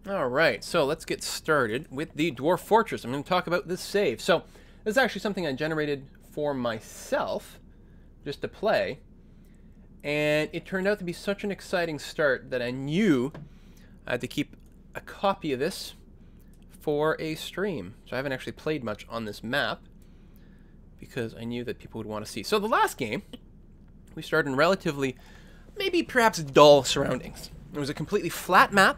Alright, so let's get started with the Dwarf Fortress. I'm going to talk about this save. So, this is actually something I generated for myself, just to play. And it turned out to be such an exciting start that I knew I had to keep a copy of this for a stream. So I haven't actually played much on this map, because I knew that people would want to see. So the last game, we started in relatively, maybe perhaps dull surroundings. It was a completely flat map.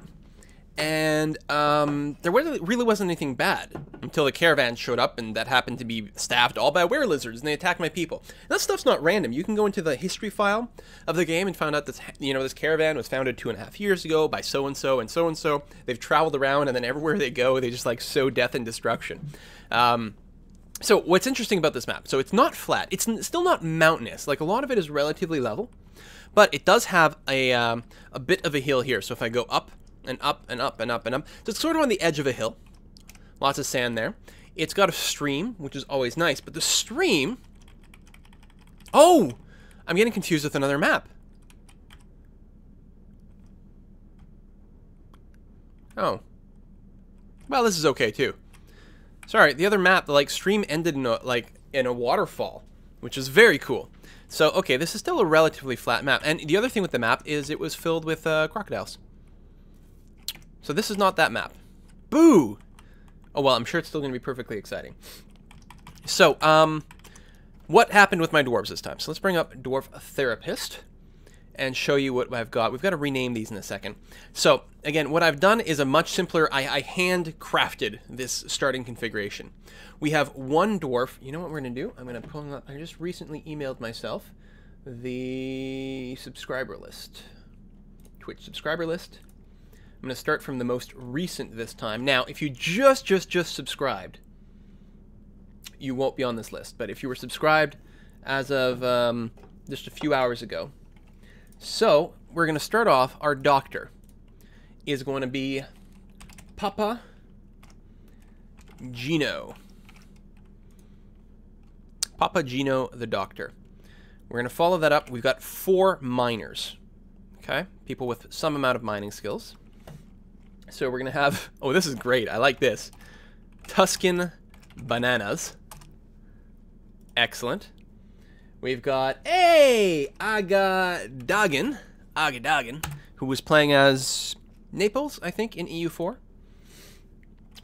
And there really wasn't anything bad until the caravan showed up, and that happened to be staffed all by were-lizards, and they attacked my people. And that stuff's not random. You can go into the history file of the game and find out that, this caravan was founded 2.5 years ago by so-and-so and so-and-so. They've traveled around, and then everywhere they go, they just, sow death and destruction. So what's interesting about this map, so it's not flat. It's still not mountainous. A lot of it is relatively level, but it does have a bit of a hill here. So if I go up, and up and up and up and up. So it's sort of on the edge of a hill. Lots of sand there. It's got a stream, which is always nice. But the stream... Oh! I'm getting confused with another map. Oh. Well, this is okay, too. Sorry, the other map, the stream ended in a waterfall, which is very cool. So, okay, this is still a relatively flat map. And the other thing with the map is it was filled with crocodiles. So this is not that map. Boo! Oh, well, I'm sure it's still going to be perfectly exciting. So, what happened with my dwarves this time? So let's bring up Dwarf Therapist and show you what I've got. We've got to rename these in a second. So, again, what I've done is a much simpler... I handcrafted this starting configuration. We have one dwarf. You know what we're going to do? I'm going to pull up... I just recently emailed myself the subscriber list. Twitch subscriber list. I'm going to start from the most recent this time. Now, if you just subscribed, you won't be on this list. But if you were subscribed as of just a few hours ago. So, we're going to start off. Our doctor is going to be Papa Gino. Papa Gino the doctor. We're going to follow that up. We've got 4 miners. Okay? People with some amount of mining skills. So we're going to have... Oh, this is great. I like this. Tuscan bananas. Excellent. We've got... Hey! Agadagan, who was playing as Naples, I think, in EU4.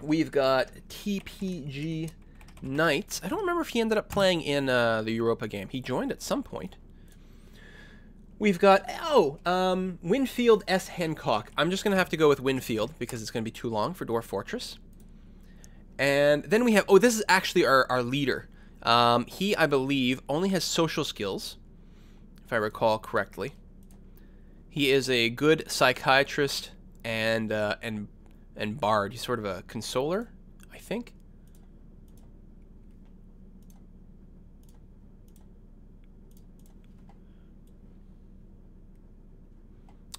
We've got TPG Knights. I don't remember if he ended up playing in the Europa game. He joined at some point. We've got, Winfield S. Hancock. I'm just going to have to go with Winfield because it's going to be too long for Dwarf Fortress. And then we have, this is actually our leader. He, I believe, only has social skills, if I recall correctly. He is a good psychiatrist and bard. He's sort of a consoler, I think.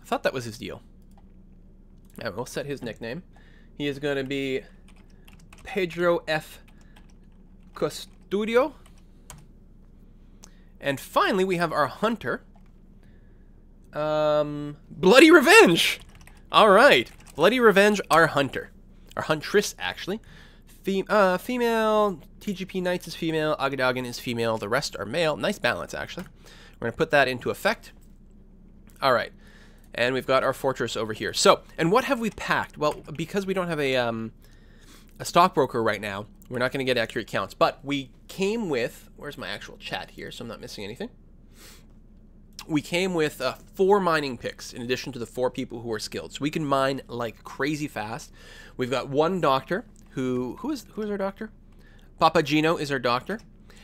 I thought that was his deal. Yeah, we'll set his nickname. He is going to be Pedro F. Custodio. And finally, we have our hunter. Bloody Revenge! Alright. Bloody Revenge, our hunter. Our huntress, actually. Female. TGP Knights is female. Agadagan is female. The rest are male. Nice balance, actually. We're going to put that into effect. Alright. And we've got our fortress over here. So, and what have we packed? Well, because we don't have a stockbroker right now, we're not going to get accurate counts. But we came with... Where's my actual chat here, so I'm not missing anything? We came with 4 mining picks, in addition to the 4 people who are skilled. So we can mine like crazy fast. We've got one doctor, who is our doctor? Papa Gino is our doctor.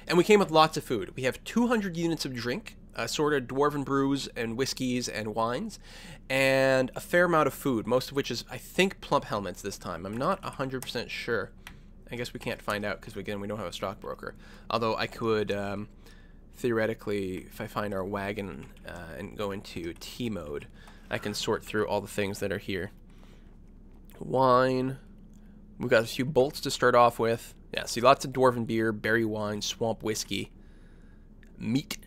And we came with lots of food. We have 200 units of drink, assorted dwarven brews and whiskeys and wines, and a fair amount of food, most of which is, I think, plump helmets this time. I'm not 100% sure. I guess we can't find out because, again, we don't have a stockbroker. Although I could, theoretically, if I find our wagon and go into T mode, I can sort through all the things that are here. Wine. We've got a few bolts to start off with. Yeah, see, lots of dwarven beer, berry wine, swamp whiskey, meat.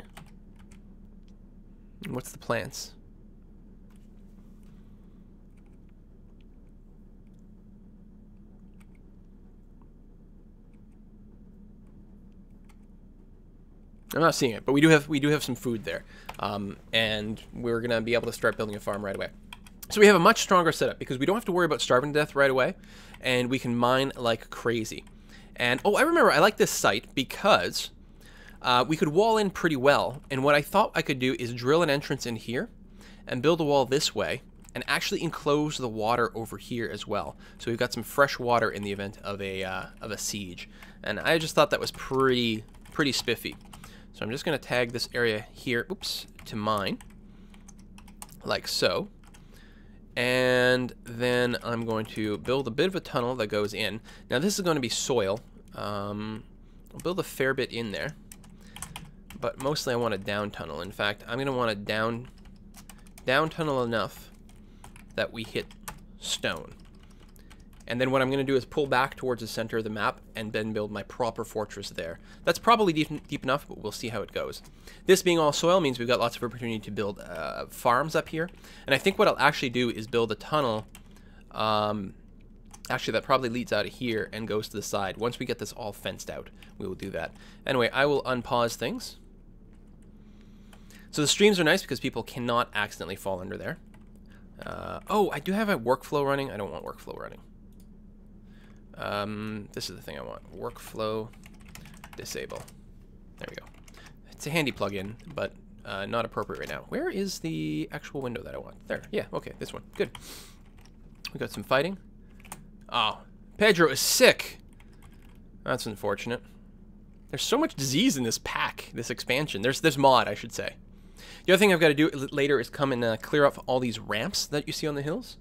What's the plants? I'm not seeing it, but we do have some food there, and we're gonna be able to start building a farm right away. So we have a much stronger setup because we don't have to worry about starving to death right away, and we can mine like crazy. And oh, I remember I like this site because we could wall in pretty well. And what I thought I could do is drill an entrance in here and build a wall this way, and actually enclose the water over here as well. So we've got some fresh water in the event of a siege. And I just thought that was pretty spiffy. So I'm just going to tag this area here, oops, to mine, like so. And then I'm going to build a bit of a tunnel that goes in. Now this is going to be soil. I'll build a fair bit in there, but mostly I want a down tunnel. In fact, I'm going to want a down tunnel enough that we hit stone. And then what I'm going to do is pull back towards the center of the map and then build my proper fortress there. That's probably deep enough, but we'll see how it goes. This being all soil means we've got lots of opportunity to build farms up here. And I think what I'll actually do is build a tunnel, actually that probably leads out of here and goes to the side. Once we get this all fenced out, we will do that. Anyway, I will unpause things. So the streams are nice because people cannot accidentally fall under there. Oh, I do have a workflow running. I don't want workflow running. This is the thing I want. Workflow disable. There we go. It's a handy plugin, but not appropriate right now. Where is the actual window that I want? There. Yeah, okay, this one. Good. We got some fighting. Oh, Pedro is sick. That's unfortunate. There's so much disease in this pack, this expansion. There's mod, I should say. The other thing I've got to do later is come and clear up all these ramps that you see on the hills.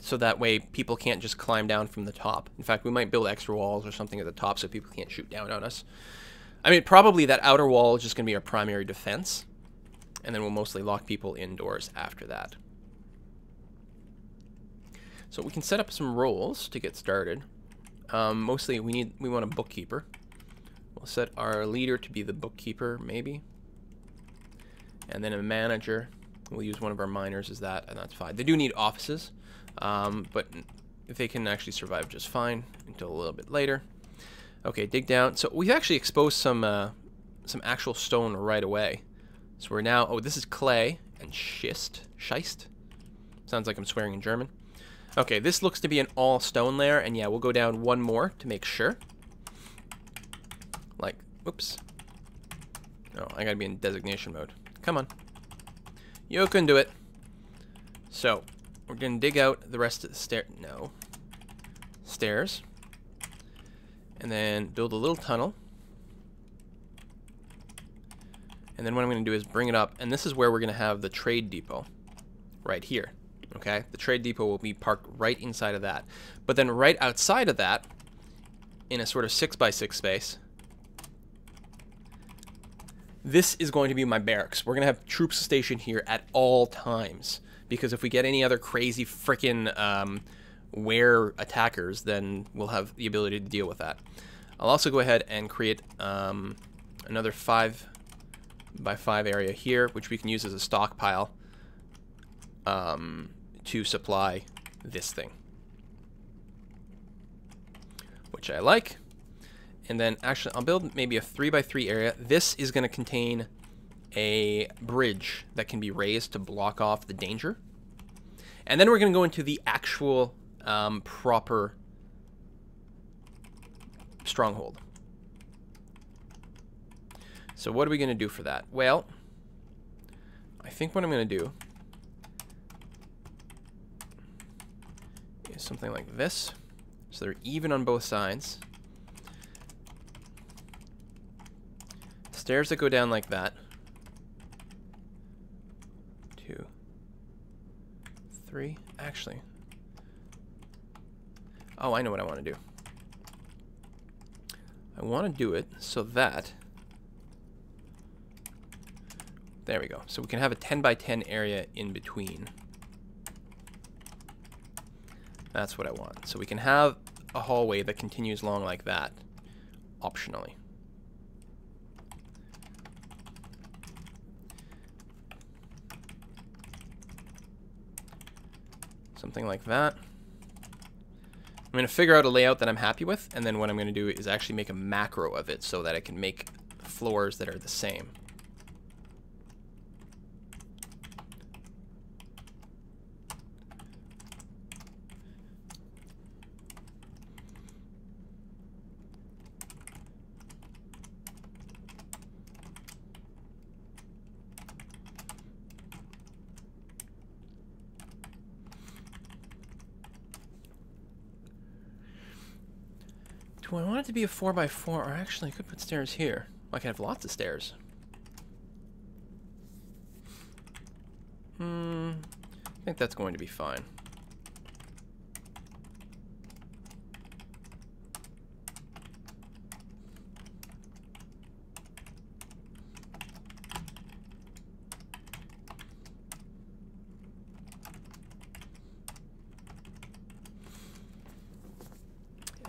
So that way people can't just climb down from the top. In fact, we might build extra walls or something at the top so people can't shoot down on us. I mean, probably that outer wall is just going to be our primary defense, and then we'll mostly lock people indoors after that. So we can set up some roles to get started. Mostly we want a bookkeeper. We'll set our leader to be the bookkeeper, maybe. And then a manager. We'll use one of our miners as that, and that's fine. They do need offices, but if they can actually survive just fine until a little bit later. Okay, dig down. So we've actually exposed some actual stone right away. So we're now, oh, this is clay and schist. Sounds like I'm swearing in German. Okay, this looks to be an all stone layer, and yeah, we'll go down one more to make sure. Like, whoops. Oh, I gotta be in designation mode. Come on. You can do it. So, we're gonna dig out the rest of the stairs. And then build a little tunnel. And then what I'm gonna do is bring it up, and this is where we're gonna have the trade depot. Right here. Okay? The trade depot will be parked right inside of that. But then right outside of that, in a sort of 6x6 space, this is going to be my barracks. We're going to have troops stationed here at all times, because if we get any other crazy frickin' were attackers, then we'll have the ability to deal with that. I'll also go ahead and create another 5x5 area here, which we can use as a stockpile to supply this thing, which I like. And then actually I'll build maybe a 3x3 area. This is going to contain a bridge that can be raised to block off the danger. And then we're going to go into the actual proper stronghold. So what are we going to do for that? Well, I think what I'm going to do is something like this. So they're even on both sides. Stairs that go down like that. 2, 3. Actually. Oh, I know what I want to do. I want to do it so that... There we go. So we can have a 10x10 area in between. That's what I want. So we can have a hallway that continues long like that, optionally. Something like that. I'm going to figure out a layout that I'm happy with, and then what I'm going to do is actually make a macro of it so that I can make floors that are the same. Do I want it to be a 4x4? Or actually, I could put stairs here. I can have lots of stairs. I think that's going to be fine.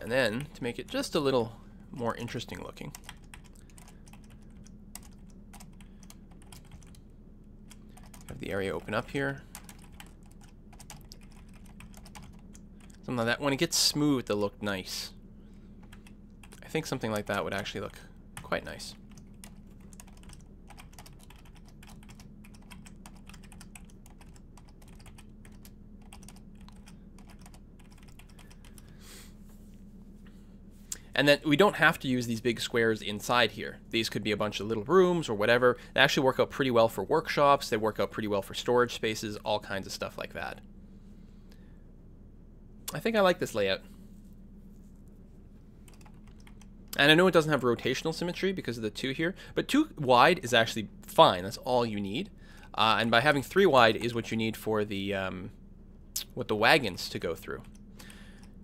And then, to make it just a little more interesting looking, have the area open up here. Something like that. When it gets smooth, it'll look nice. I think something like that would actually look quite nice. And then we don't have to use these big squares inside here. These could be a bunch of little rooms or whatever. They actually work out pretty well for workshops. They work out pretty well for storage spaces, all kinds of stuff like that. I think I like this layout. And I know it doesn't have rotational symmetry because of the 2 here, but 2 wide is actually fine. That's all you need. And by having 3 wide is what you need for the with the wagons to go through.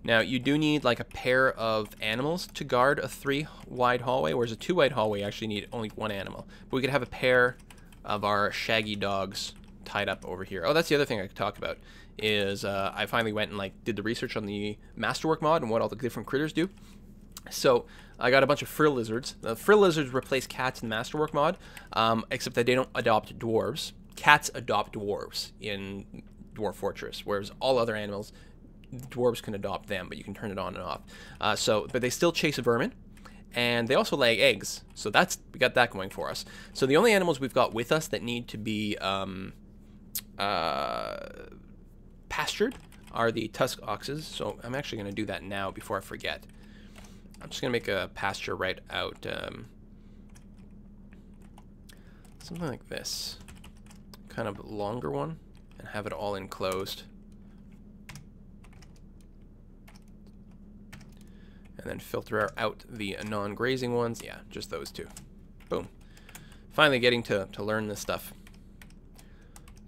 Now, you do need like a pair of animals to guard a 3 wide hallway, whereas a 2 wide hallway you actually need only 1 animal. But we could have a pair of our shaggy dogs tied up over here. Oh, that's the other thing I could talk about, is I finally went and like did the research on the Masterwork mod and what all the different critters do. So I got a bunch of frill lizards. The frill lizards replace cats in the Masterwork mod, except that they don't adopt dwarves. Cats adopt dwarves in Dwarf Fortress, whereas all other animals, dwarves can adopt them, but you can turn it on and off. But they still chase vermin, and they also lay eggs. So we got that going for us. So the only animals we've got with us that need to be pastured are the tusk oxes. So I'm actually going to do that now before I forget. I'm just going to make a pasture right out, something like this, kind of longer one, and have it all enclosed. And then filter out the non-grazing ones. Yeah, just those 2. Boom. Finally getting to learn this stuff.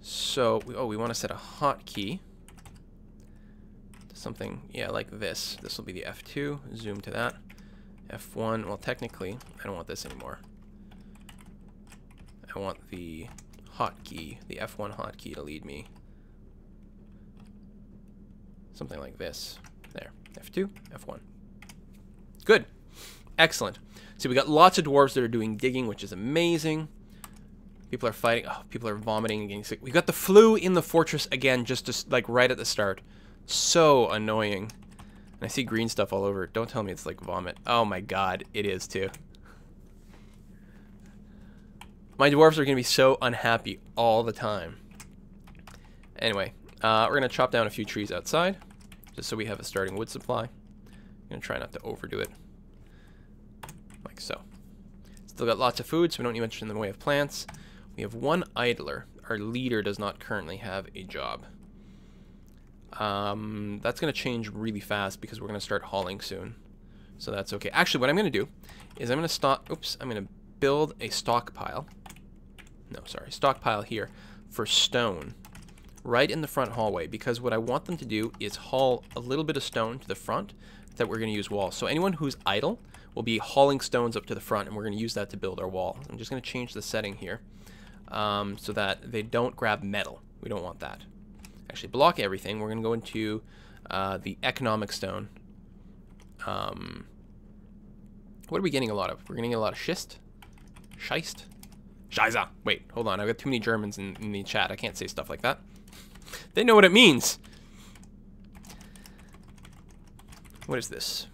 So, we want to set a hotkey to something, yeah, like this. This will be the F2. Zoom to that. F1. Well, technically, I don't want this anymore. I want the hotkey, the F1 hotkey to lead me. Something like this. There. F2, F1. Good. Excellent. So we got lots of dwarves that are doing digging, which is amazing. People are fighting. Oh, people are vomiting and getting sick. We got the flu in the fortress again, just like right at the start. So annoying. And I see green stuff all over. Don't tell me it's like vomit. Oh my god, it is too. My dwarves are going to be so unhappy all the time. Anyway, we're going to chop down a few trees outside, just so we have a starting wood supply. I'm going to try not to overdo it. Like so. Still got lots of food, so we don't need much in the way of plants. We have 1 idler. Our leader does not currently have a job. That's going to change really fast because we're going to start hauling soon. So that's okay. Actually, what I'm going to do is I'm going to build a stockpile. No, sorry. Stockpile here for stone right in the front hallway, because what I want them to do is haul a little bit of stone to the front that we're going to use walls. So anyone who's idle will be hauling stones up to the front, and we're going to use that to build our wall. I'm just going to change the setting here so that they don't grab metal. We don't want that. Actually, block everything. We're going to go into the economic stone. What are we getting a lot of? We're getting a lot of schist? Scheist? Scheisse. Wait, hold on. I've got too many Germans in the chat. I can't say stuff like that. They know what it means. What is this?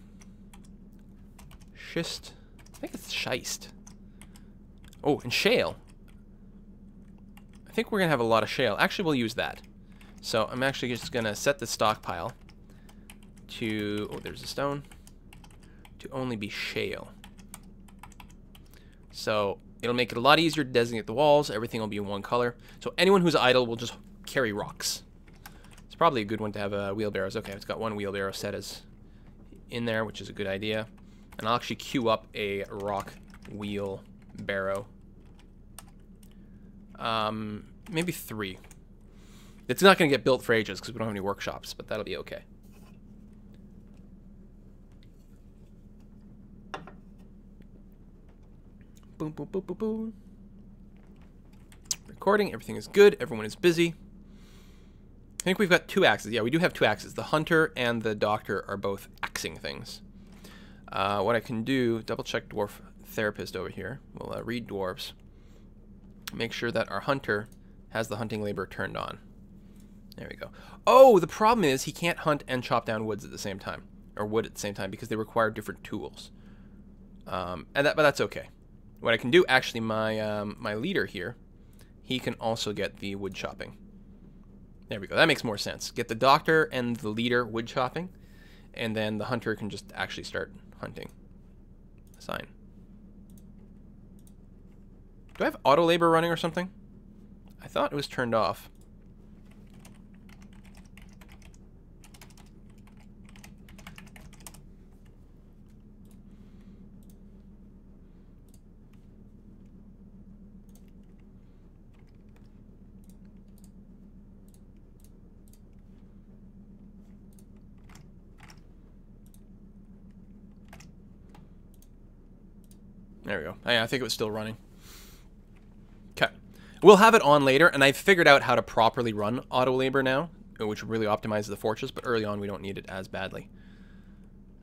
Schist? I think it's scheist. Oh, and shale. I think we're going to have a lot of shale. Actually, we'll use that. So I'm actually just going to set the stockpile to... Oh, there's a stone. To only be shale. So it'll make it a lot easier to designate the walls. Everything will be in one color. So anyone who's idle will just carry rocks. It's probably a good one to have wheelbarrows. Okay, it's got one wheelbarrow set as in there, which is a good idea. And I'll actually queue up a rock wheelbarrow. Maybe 3. It's not going to get built for ages because we don't have any workshops, but that'll be okay. Boom, boom, boom, boom, boom. Recording, everything is good, everyone is busy. I think we've got 2 axes. Yeah, we do have 2 axes. The hunter and the doctor are both axing things. What I can do, double check dwarf therapist over here. We'll read dwarves. Make sure that our hunter has the hunting labor turned on. There we go. Oh, the problem is he can't hunt and chop down woods at the same time. Or wood at the same time because they require different tools. But that's okay. What I can do, actually, my leader here, he can also get the wood chopping. There we go. That makes more sense. Get the doctor and the leader wood chopping, and then the hunter can just actually start hunting. Assign. Do I have auto labor running or something? I thought it was turned off. There we go. Yeah, I think it was still running. Okay. We'll have it on later, and I've figured out how to properly run auto labor now, which really optimizes the fortress, but early on we don't need it as badly.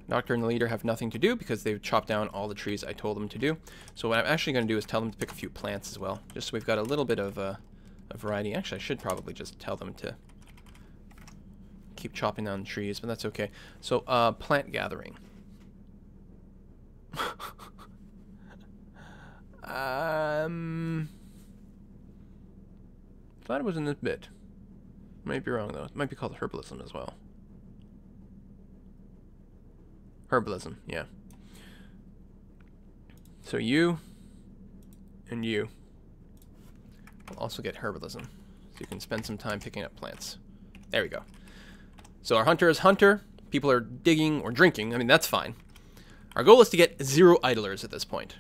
Doctor and the leader have nothing to do because they've chopped down all the trees I told them to do. So what I'm actually going to do is tell them to pick a few plants as well, just so we've got a little bit of a variety. Actually, I should probably just tell them to keep chopping down the trees, but that's okay. So, plant gathering. Thought it was in this bit. Might be wrong though. It might be called herbalism as well. Herbalism, yeah. So you and you will also get herbalism. So you can spend some time picking up plants. There we go. So our hunter is hunter. People are digging or drinking. I mean, that's fine. Our goal is to get 0 idlers at this point.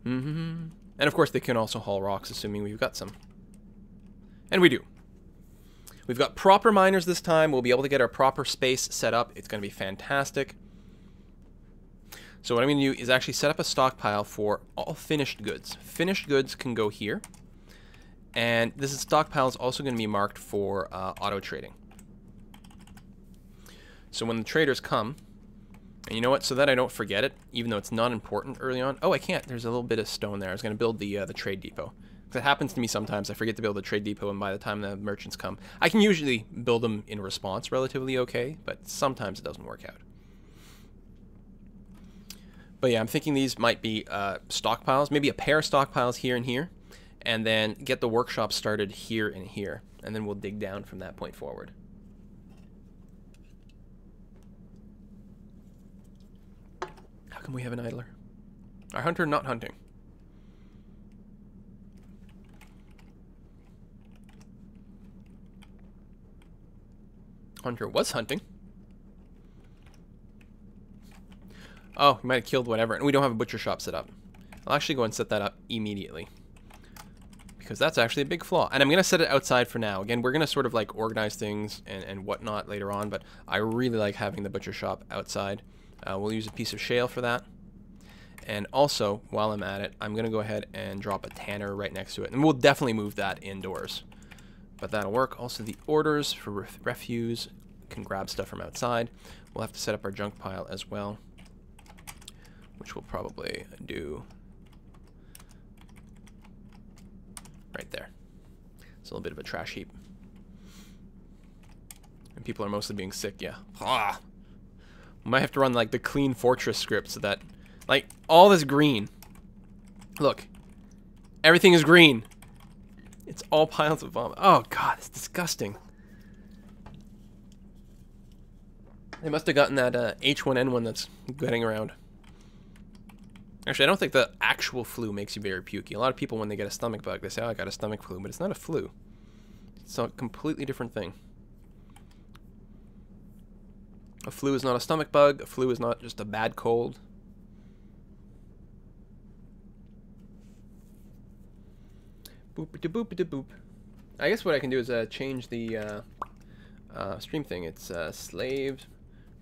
And of course they can also haul rocks, assuming we've got some. And we do. We've got proper miners this time. We'll be able to get our proper space set up. It's going to be fantastic. So what I'm going to do is actually set up a stockpile for all finished goods. Finished goods can go here. And this stockpile is also going to be marked for auto trading. So when the traders come, and you know what, so that I don't forget it, even though it's not important early on. Oh, I can't. There's a little bit of stone there. I was going to build the trade depot. Because it happens to me sometimes. I forget to build the trade depot, and by the time the merchants come, I can usually build them in response relatively okay, but sometimes it doesn't work out. But yeah, I'm thinking these might be stockpiles, maybe a pair of stockpiles here and here, and then get the workshop started here and here, and then we'll dig down from that point forward. How come we have an idler? Our hunter not hunting. Hunter was hunting. Oh, he might have killed whatever, and we don't have a butcher shop set up. I'll actually go and set that up immediately, because that's actually a big flaw. And I'm going to set it outside for now. Again, we're going to sort of like organize things and whatnot later on, but I really like having the butcher shop outside. We'll use a piece of shale for that. And also, while I'm at it, I'm going to go ahead and drop a tanner right next to it. And we'll definitely move that indoors. But that'll work. Also, the orders for refuse can grab stuff from outside. We'll have to set up our junk pile as well, which we'll probably do right there. It's a little bit of a trash heap. And people are mostly being sick, yeah. Ah! Might have to run like the clean fortress script so that, like, all this green. Look, everything is green. It's all piles of vomit. Oh god, it's disgusting. They must have gotten that H1N1 that's getting around. Actually, I don't think the actual flu makes you very pukey. A lot of people, when they get a stomach bug, they say, oh, I got a stomach flu, but it's not a flu. It's a completely different thing. A flu is not a stomach bug. A flu is not just a bad cold. Boop-a-da-boop-a-da-boop. I guess what I can do is change the stream thing. It's Slaves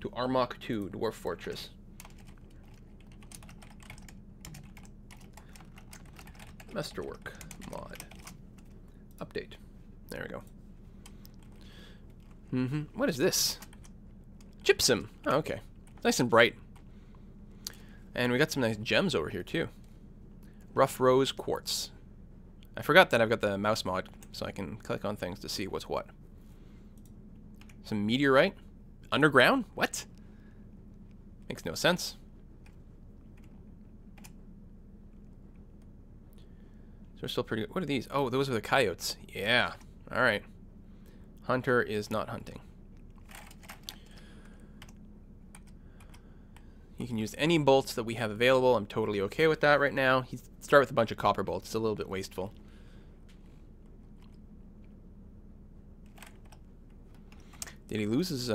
to Armok 2 Dwarf Fortress. Masterwork mod. Update. There we go. What is this? Gypsum. Oh, okay. Nice and bright. And we got some nice gems over here too. Rough Rose Quartz. I forgot that I've got the mouse mod, so I can click on things to see what's what. Some meteorite? Underground? What? Makes no sense. So we're still pretty good. What are these? Oh, those are the coyotes. Yeah. Alright. Hunter is not hunting. You can use any bolts that we have available. I'm totally okay with that right now. He's start with a bunch of copper bolts. It's a little bit wasteful. Did he lose his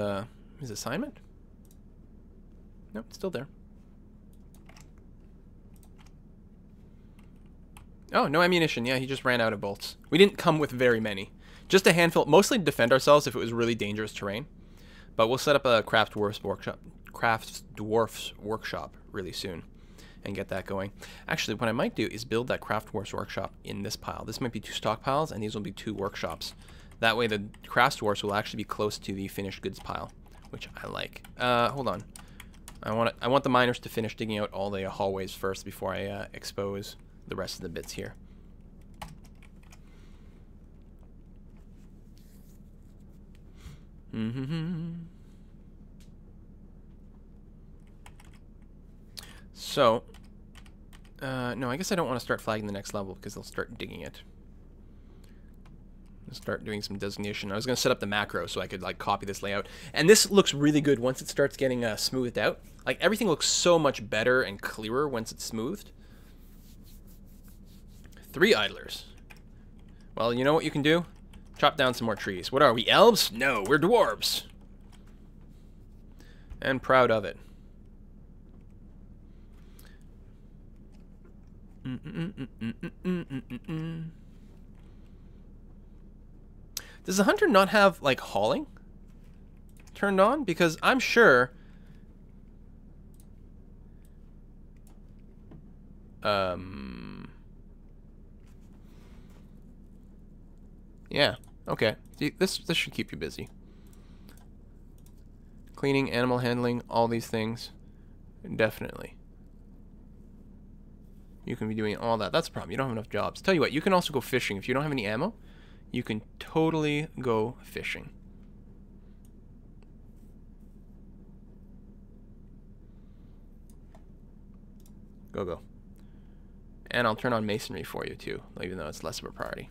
assignment? Nope, it's still there. Oh, no ammunition. Yeah, he just ran out of bolts. We didn't come with very many. Just a handful, mostly to defend ourselves if it was really dangerous terrain. But we'll set up a Craft Dwarf's workshop really soon and get that going. Actually, what I might do is build that Craft Dwarf's workshop in this pile. This might be 2 stockpiles, and these will be 2 workshops. That way the Craft Dwarfs will actually be close to the finished goods pile, which I like. Hold on. I want the miners to finish digging out all the hallways first before I expose the rest of the bits here. So, no, I guess I don't want to start flagging the next level because they'll start digging it. I'll start doing some designation. I was going to set up the macro so I could like copy this layout. And this looks really good once it starts getting smoothed out. Like everything looks so much better and clearer once it's smoothed. 3 idlers. Well, you know what you can do? Chop down some more trees. What are we, elves? No, we're dwarves. And proud of it. Does the hunter not have, like, hauling turned on? Because I'm sure... Yeah, okay. See, this should keep you busy. Cleaning, animal handling, all these things. Definitely. You can be doing all that. That's the problem. You don't have enough jobs. Tell you what, you can also go fishing. If you don't have any ammo, you can totally go fishing. Go. And I'll turn on masonry for you too, even though it's less of a priority.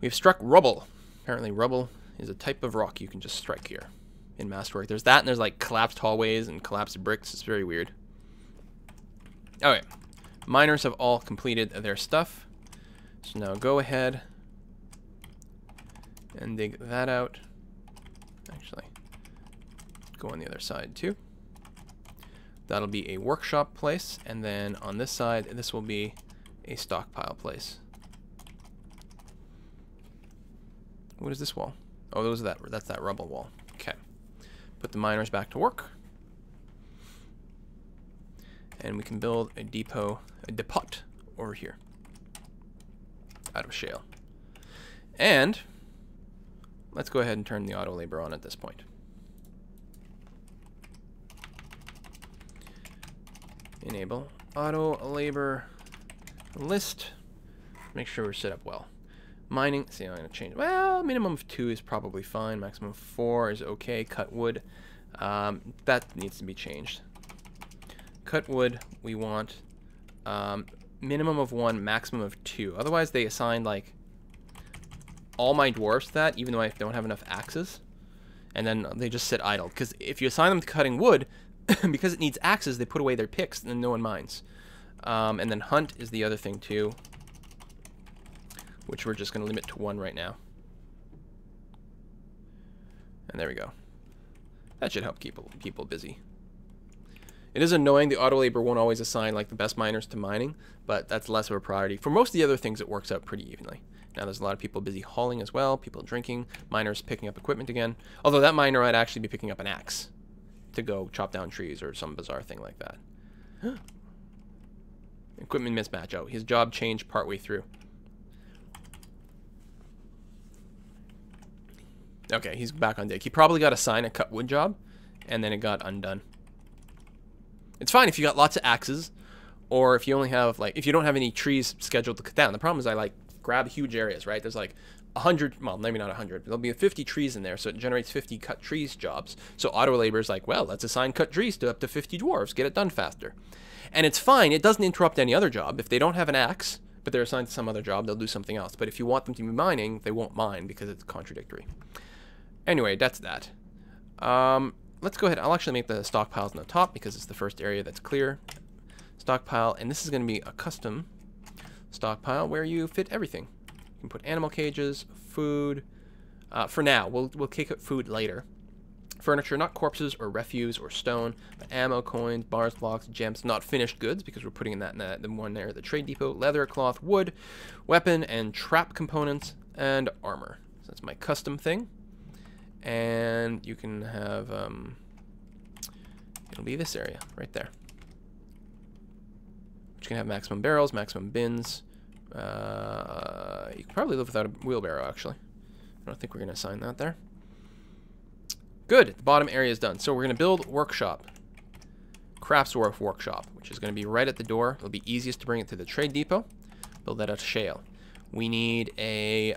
We've struck rubble. Apparently rubble is a type of rock you can just strike here in Masterwork. There's that, and there's like collapsed hallways and collapsed bricks. It's very weird. Okay, miners have all completed their stuff. So now go ahead and dig that out. Actually, go on the other side too. That'll be a workshop place, and then on this side, this will be a stockpile place. What is this wall? Oh, that's that rubble wall. Okay. Put the miners back to work. And we can build a depot over here. Out of shale. And let's go ahead and turn the auto labor on at this point. Enable auto labor list. Make sure we're set up well. Mining, see, I'm going to change. Well, minimum of 2 is probably fine. Maximum of 4 is okay. Cut wood, that needs to be changed. Cut wood, we want minimum of 1, maximum of 2. Otherwise, they assign, like, all my dwarves to that, even though I don't have enough axes. And then they just sit idle. Because if you assign them to cutting wood, because it needs axes, they put away their picks, and then no one minds. And then hunt is the other thing, too, which we're just going to limit to 1 right now. And there we go. That should help keep people busy. It is annoying the auto labor won't always assign like the best miners to mining, but that's less of a priority. For most of the other things, it works out pretty evenly. Now there's a lot of people busy hauling as well, people drinking, miners picking up equipment again. Although that miner might actually be picking up an axe to go chop down trees or some bizarre thing like that. Equipment mismatch. Oh, his job changed partway through. Okay, he's back on deck. He probably got assigned a cut wood job, and then it got undone. It's fine if you got lots of axes, or if you only have, like, if you don't have any trees scheduled to cut down. The problem is I, like, grab huge areas, right? There's, like, 100, well, maybe not 100, but there'll be 50 trees in there, so it generates 50 cut trees jobs. So auto labor is like, well, let's assign cut trees to up to 50 dwarves, get it done faster. And it's fine, it doesn't interrupt any other job. If they don't have an axe, but they're assigned to some other job, they'll do something else. But if you want them to be mining, they won't mine because it's contradictory. Anyway, that's that. Let's go ahead. I'll actually make the stockpiles on the top because it's the first area that's clear. Stockpile, and this is going to be a custom stockpile where you fit everything. You can put animal cages, food. For now, we'll kick up food later. Furniture, not corpses or refuse or stone, but ammo, coins, bars, blocks, gems, not finished goods because we're putting that in the one there, the trade depot. Leather, cloth, wood, weapon, and trap components, and armor. So that's my custom thing. And you can have, it'll be this area right there. Which can have maximum barrels, maximum bins. You can probably live without a wheelbarrow, actually. I don't think we're going to assign that there. Good, the bottom area is done. So we're going to build workshop. Craftswork workshop, which is going to be right at the door. It'll be easiest to bring it to the trade depot. Build that out of shale. We need a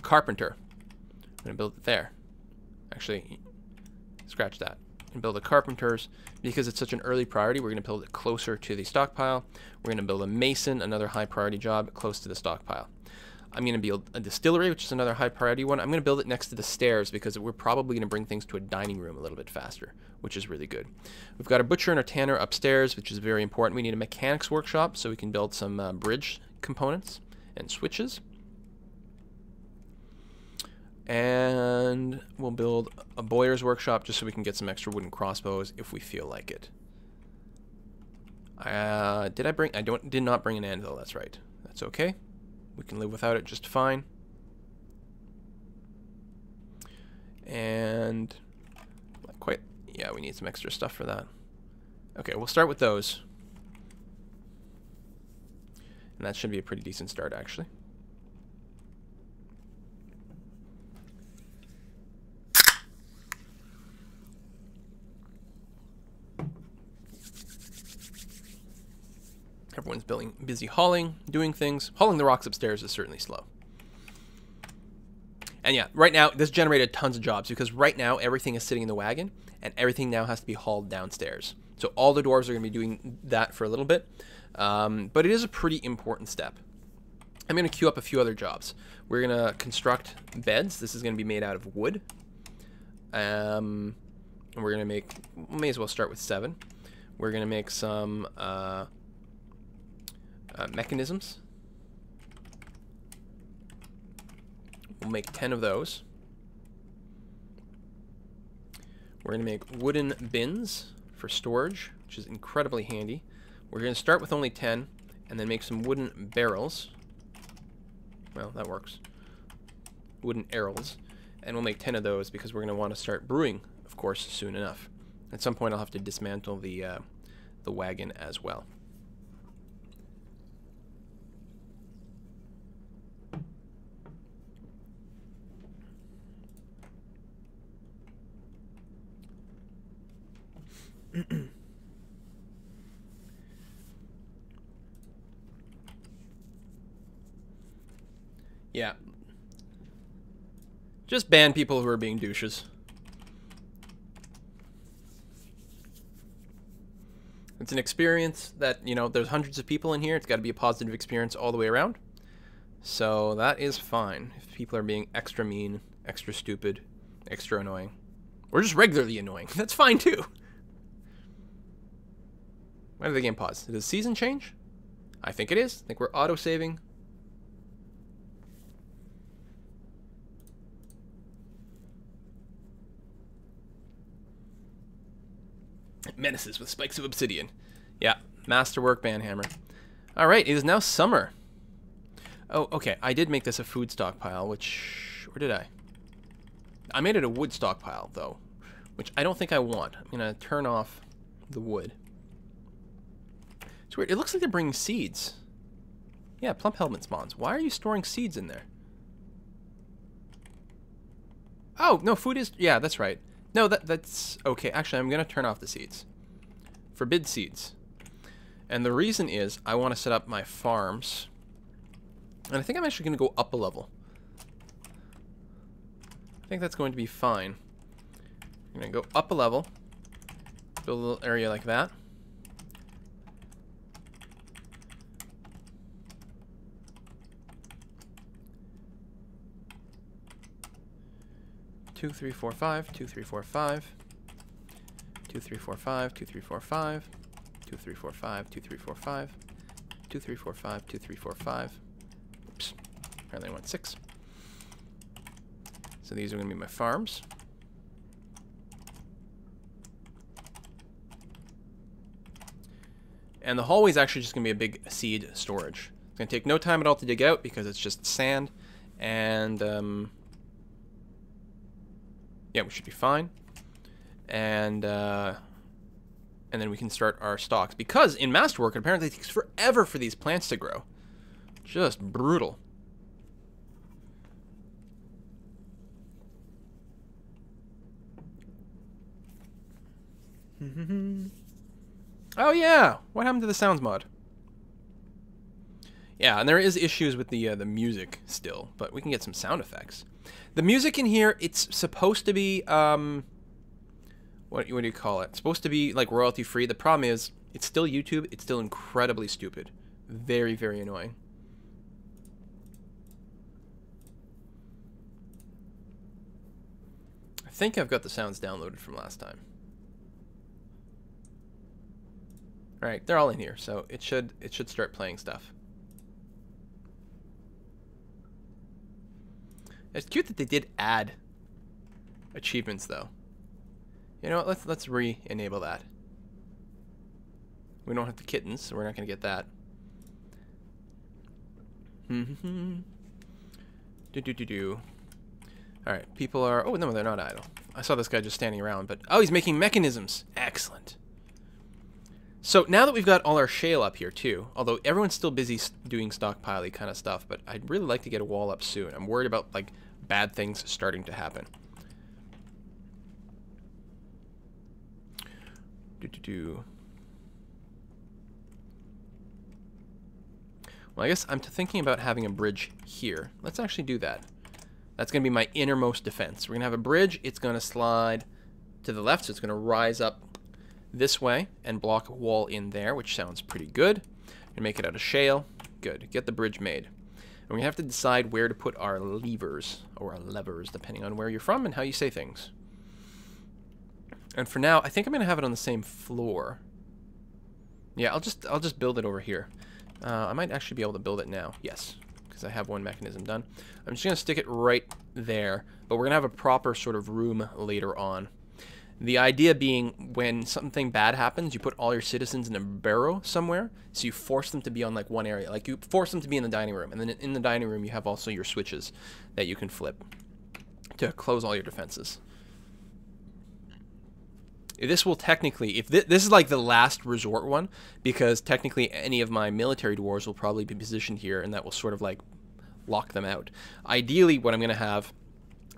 carpenter. I'm going to build it there. Actually, scratch that. And build the carpenters. Because it's such an early priority, we're going to build it closer to the stockpile. We're going to build a mason, another high priority job, close to the stockpile. I'm going to build a distillery, which is another high priority one. I'm going to build it next to the stairs because we're probably going to bring things to a dining room a little bit faster, which is really good. We've got a butcher and a tanner upstairs, which is very important. We need a mechanics workshop so we can build some bridge components and switches. And we'll build a bowyer's workshop just so we can get some extra wooden crossbows if we feel like it. Did not bring an anvil, that's right. That's okay. We can live without it just fine. And yeah, we need some extra stuff for that. Okay, we'll start with those. And that should be a pretty decent start, actually. Everyone's busy hauling, doing things. Hauling the rocks upstairs is certainly slow. And yeah, right now, this generated tons of jobs because right now, everything is sitting in the wagon and everything now has to be hauled downstairs. So all the dwarves are going to be doing that for a little bit. But it is a pretty important step. I'm going to queue up a few other jobs. We're going to construct beds. This is going to be made out of wood. And we're going to we may as well start with 7. We're going to make some mechanisms. We'll make 10 of those. We're going to make wooden bins for storage, which is incredibly handy. We're going to start with only 10 and then make some wooden barrels. Well, that works. Wooden arrows. And we'll make 10 of those because we're going to want to start brewing, of course, soon enough. At some point I'll have to dismantle the wagon as well. Yeah. Just ban people who are being douches. It's an experience that, you know, there's hundreds of people in here. It's got to be a positive experience all the way around. So that is fine. If people are being extra mean, extra stupid, extra annoying, or just regularly annoying, that's fine too. Why did the game pause? Did the season change? I think it is. I think we're auto-saving. Menaces with spikes of obsidian. Yeah, Masterwork banhammer. All right, it is now summer. Oh, okay. I did make this a food stockpile, which... Or did I? I made it a wood stockpile, though, which I don't think I want. I'm going to turn off the wood. It's weird. It looks like they're bringing seeds. Yeah, plump helmet spawns. Why are you storing seeds in there? Oh, no, food is... Yeah, that's right. No, that's... Okay, actually, I'm going to turn off the seeds. Forbid seeds. And the reason is I want to set up my farms. And I think I'm actually going to go up a level. I think that's going to be fine. I'm going to go up a level. Build a little area like that. Two, three, four, five. 2, 3, 4, 5. 2, 3, 4, 5. 2, 3, 4, 5. 2, 3, 4, 5. 2, 3, 4, 5. 2, 3, 4, 5. 2, 3, 4, 5. Oops. Apparently I went 6. So these are going to be my farms. And the hallway is actually just going to be a big seed storage. It's going to take no time at all to dig out because it's just sand. And, yeah, we should be fine. And then we can start our stocks. Because in Masterwork, it apparently takes forever for these plants to grow. Just brutal. Oh yeah, what happened to the sounds mod? Yeah, and there is issues with the music still, but we can get some sound effects. The music in here, it's supposed to be what do you call it? It's supposed to be like royalty free. The problem is it's still YouTube. It's still incredibly stupid. Very, very annoying. I think I've got the sounds downloaded from last time. All right, they're all in here, so it should start playing stuff. It's cute that they did add achievements, though. You know what? Let's re-enable that. We don't have the kittens, so we're not gonna get that. All right, people are. Oh no, they're not idle. I saw this guy just standing around, but oh, he's making mechanisms. Excellent. So now that we've got all our shale up here too, although everyone's still busy doing stockpile-y kind of stuff, but I'd really like to get a wall up soon. I'm worried about like bad things starting to happen. Well, I guess I'm thinking about having a bridge here. Let's actually do that. That's going to be my innermost defense. We're going to have a bridge. It's going to slide to the left, so it's going to rise up this way and block a wall in there, which sounds pretty good. And make it out of shale. Good. Get the bridge made. And we have to decide where to put our levers, or our levers, depending on where you're from and how you say things. And for now, I think I'm going to have it on the same floor. Yeah, I'll just build it over here. I might actually be able to build it now. Yes, because I have one mechanism done. I'm just going to stick it right there, but we're going to have a proper sort of room later on. The idea being when something bad happens, you put all your citizens in a barrow somewhere, so you force them to be on like one area. Like you force them to be in the dining room, and then in the dining room you have also your switches that you can flip to close all your defenses. This will technically, if this is like the last resort one, because technically any of my military dwarves will probably be positioned here, and that will sort of like lock them out. Ideally, what I'm going to have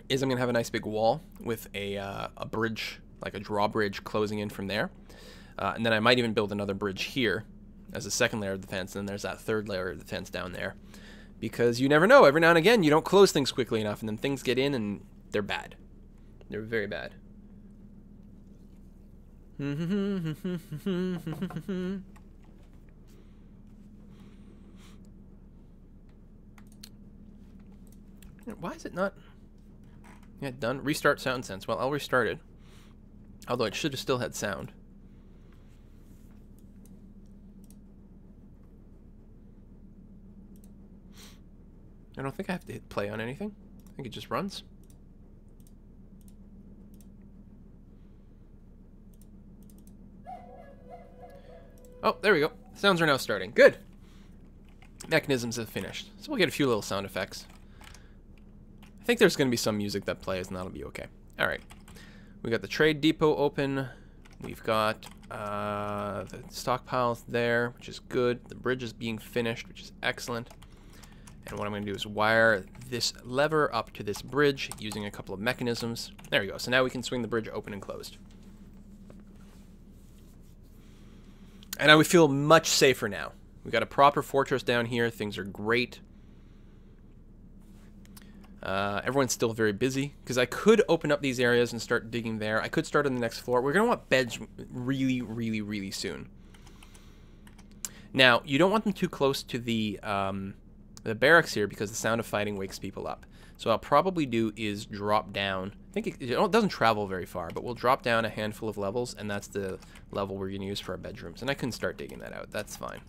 is I'm going to have a nice big wall with a bridge, like a drawbridge closing in from there. And then I might even build another bridge here as a second layer of defense, and then there's that third layer of defense down there. Because you never know. Every now and again, you don't close things quickly enough, and then things get in, and they're bad. They're very bad. Why is it not? Yeah, done. Restart sound sense. Well, I'll restart it. Although it should have still had sound. I don't think I have to hit play on anything. I think it just runs. Oh, there we go. Sounds are now starting. Good. Mechanisms have finished. So we'll get a few little sound effects. I think there's going to be some music that plays, and that'll be okay. All right. We got the trade depot open. We've got the stockpiles there, which is good. The bridge is being finished, which is excellent. And what I'm going to do is wire this lever up to this bridge using a couple of mechanisms. There we go. So now we can swing the bridge open and closed. And I would feel much safer now. We've got a proper fortress down here. Things are great. Everyone's still very busy because I could open up these areas and start digging there. I could start on the next floor. We're going to want beds really, really, really soon. Now, you don't want them too close to the barracks here because the sound of fighting wakes people up. So what I'll probably do is drop down. I think it doesn't travel very far, but we'll drop down a handful of levels, and that's the level we're going to use for our bedrooms. And I can start digging that out. That's fine.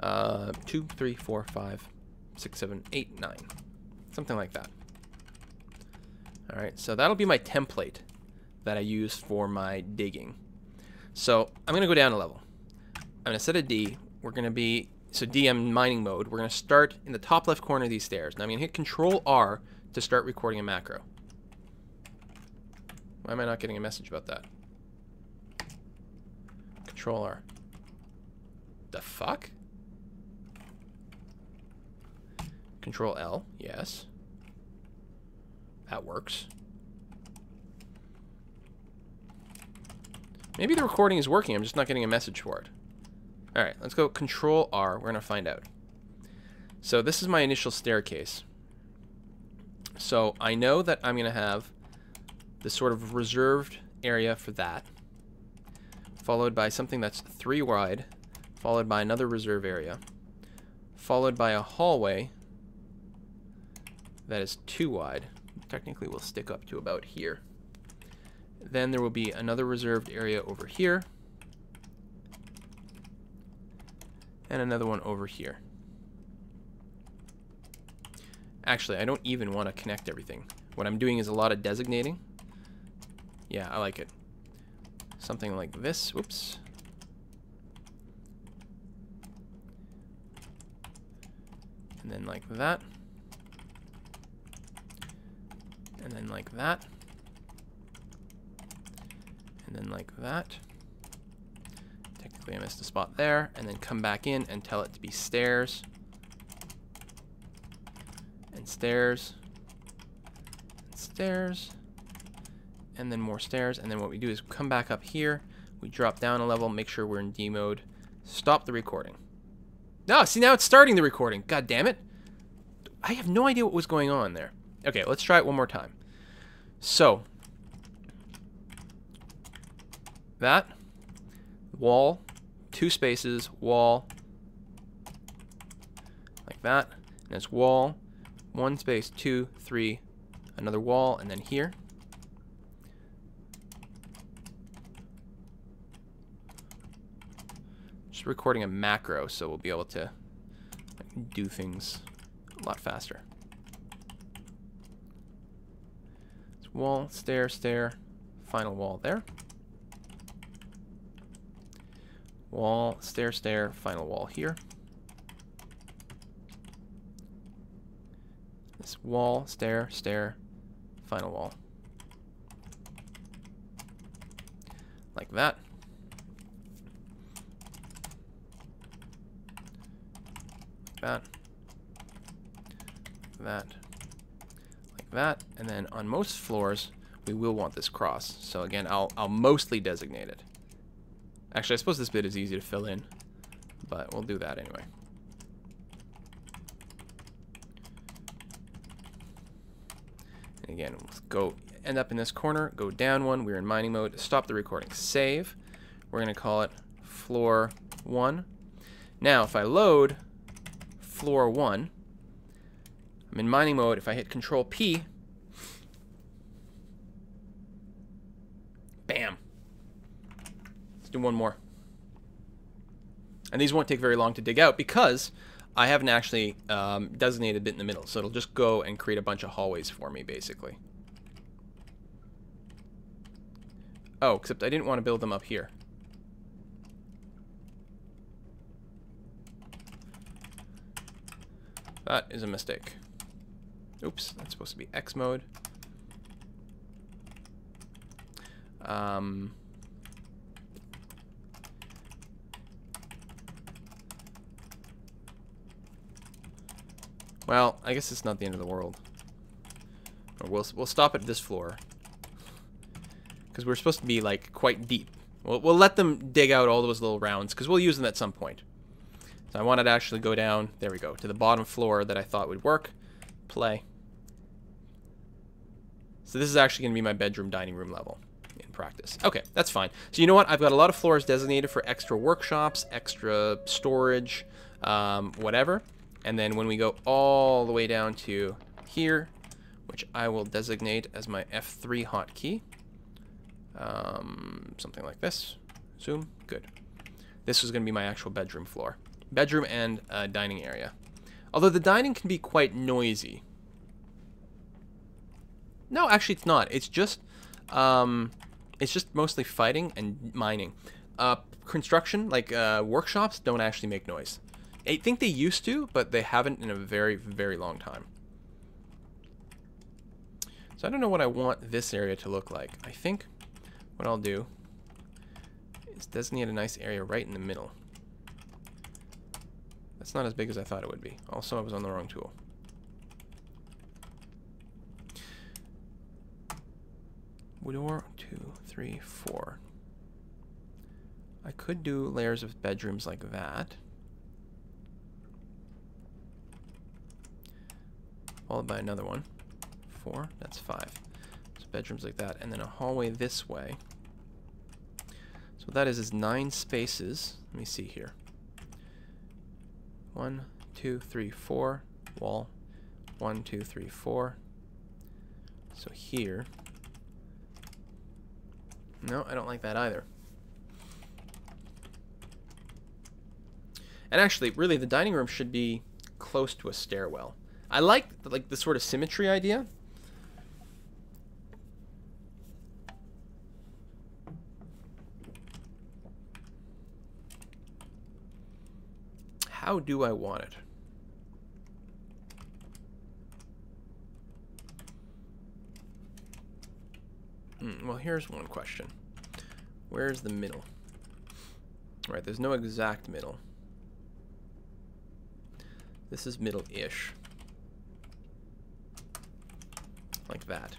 2, 3, 4, 5, 6, 7, 8, 9. Something like that. All right, so that'll be my template that I use for my digging. So I'm going to go down a level. I'm going to set a D. We're going to be... So D, I'm in mining mode. We're going to start in the top left corner of these stairs. Now I'm going to hit Control R to start recording a macro. Why am I not getting a message about that? Control R. The fuck? Control L, yes. That works. Maybe the recording is working, I'm just not getting a message for it. Alright, let's go Control R, we're going to find out. So this is my initial staircase. So I know that I'm going to have this sort of reserved area for that, followed by something that's 3 wide, followed by another reserve area, followed by a hallway that is 2 wide. Technically will stick up to about here. Then there will be another reserved area over here, and another one over here. Actually, I don't even want to connect everything. What I'm doing is a lot of designating. Yeah, I like it. Something like this. Whoops. And then like that. And then like that. And then like that. Technically I missed a spot there. And then come back in and tell it to be stairs. And stairs. And stairs. And then more stairs. And then what we do is come back up here. We drop down a level, make sure we're in D mode. Stop the recording. No, see, now it's starting the recording. God damn it. I have no idea what was going on there. Okay, let's try it one more time. So, that, wall, 2 spaces, wall, like that, and it's wall, 1 space, 2, 3, another wall, and then here. Just recording a macro, so we'll be able to do things a lot faster. Wall, stair, stair, final wall there. Wall, stair, stair, final wall here. This wall, stair, stair, final wall. Like that. Like that. Like that. Like that, and then on most floors we will want this cross. So again, I'll mostly designate it. Actually, I suppose this bit is easy to fill in, but we'll do that anyway. Again, we'll end up in this corner, go down one. We're in mining mode. Stop the recording. Save. We're going to call it floor 1. Now, if I load floor 1, I'm in mining mode. If I hit Control P, bam. Let's do one more. And these won't take very long to dig out because I haven't actually designated a bit in the middle. So it'll just go and create a bunch of hallways for me, basically. Oh, except I didn't want to build them up here. That is a mistake. Oops, that's supposed to be X mode. Well, I guess it's not the end of the world. Or we'll stop at this floor. Because we're supposed to be, like, quite deep. We'll let them dig out all those little rounds, because we'll use them at some point. So I wanted to actually go down, there we go, to the bottom floor that I thought would work. Play. So this is actually going to be my bedroom dining room level in practice. Okay, that's fine. So you know what? I've got a lot of floors designated for extra workshops, extra storage, whatever. And then when we go all the way down to here, which I will designate as my F3 hotkey, something like this. Zoom. Good. This is going to be my actual bedroom floor. Bedroom and dining area. Although the dining can be quite noisy. No, actually it's not. It's just mostly fighting and mining. Construction, like workshops, don't actually make noise. I think they used to, but they haven't in a very, very long time. So I don't know what I want this area to look like. I think what I'll do is designate a nice area right in the middle. That's not as big as I thought it would be. Also, I was on the wrong tool. Door 2, 3, 4. I could do layers of bedrooms like that. Followed by another one. 4, that's 5. So bedrooms like that, and then a hallway this way. So what that is 9 spaces. Let me see here. 1, 2, 3, 4. Wall. 1, 2, 3, 4. So here. No, I don't like that either. And actually, really, the dining room should be close to a stairwell. I like the sort of symmetry idea. How do I want it? Well, here's one question. Where's the middle? Right, there's no exact middle. This is middle-ish. Like that.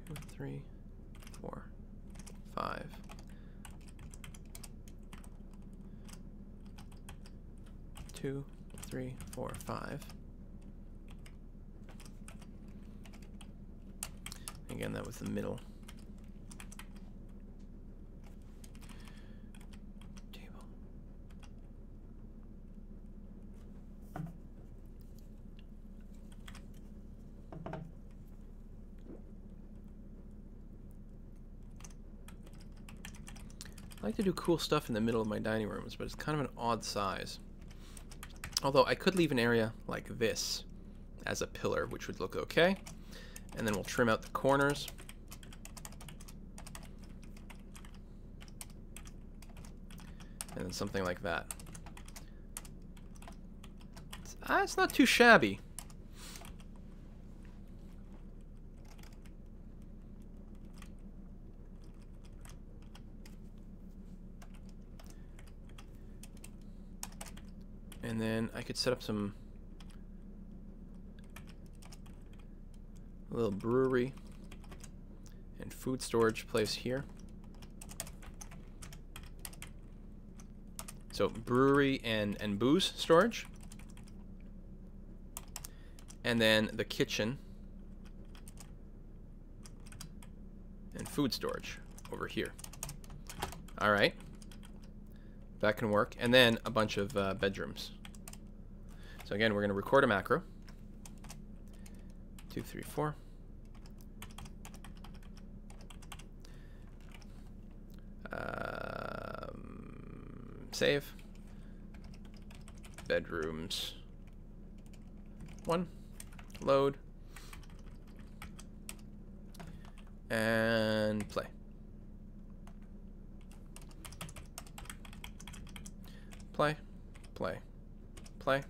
Two, 3, 4, 5. 2, 3, 4, 5. Again, that was the middle. Table. I like to do cool stuff in the middle of my dining rooms, but it's kind of an odd size. Although I could leave an area like this as a pillar, which would look okay. And then we'll trim out the corners. And then something like that. It's not too shabby. And then I could set up some little brewery and food storage place here. So brewery and booze storage. And then the kitchen and food storage over here. All right. That can work. And then a bunch of bedrooms. So again, we're going to record a macro. 2, 3, 4. Save. Bedrooms. 1. Load. And play. Play. Play. Play.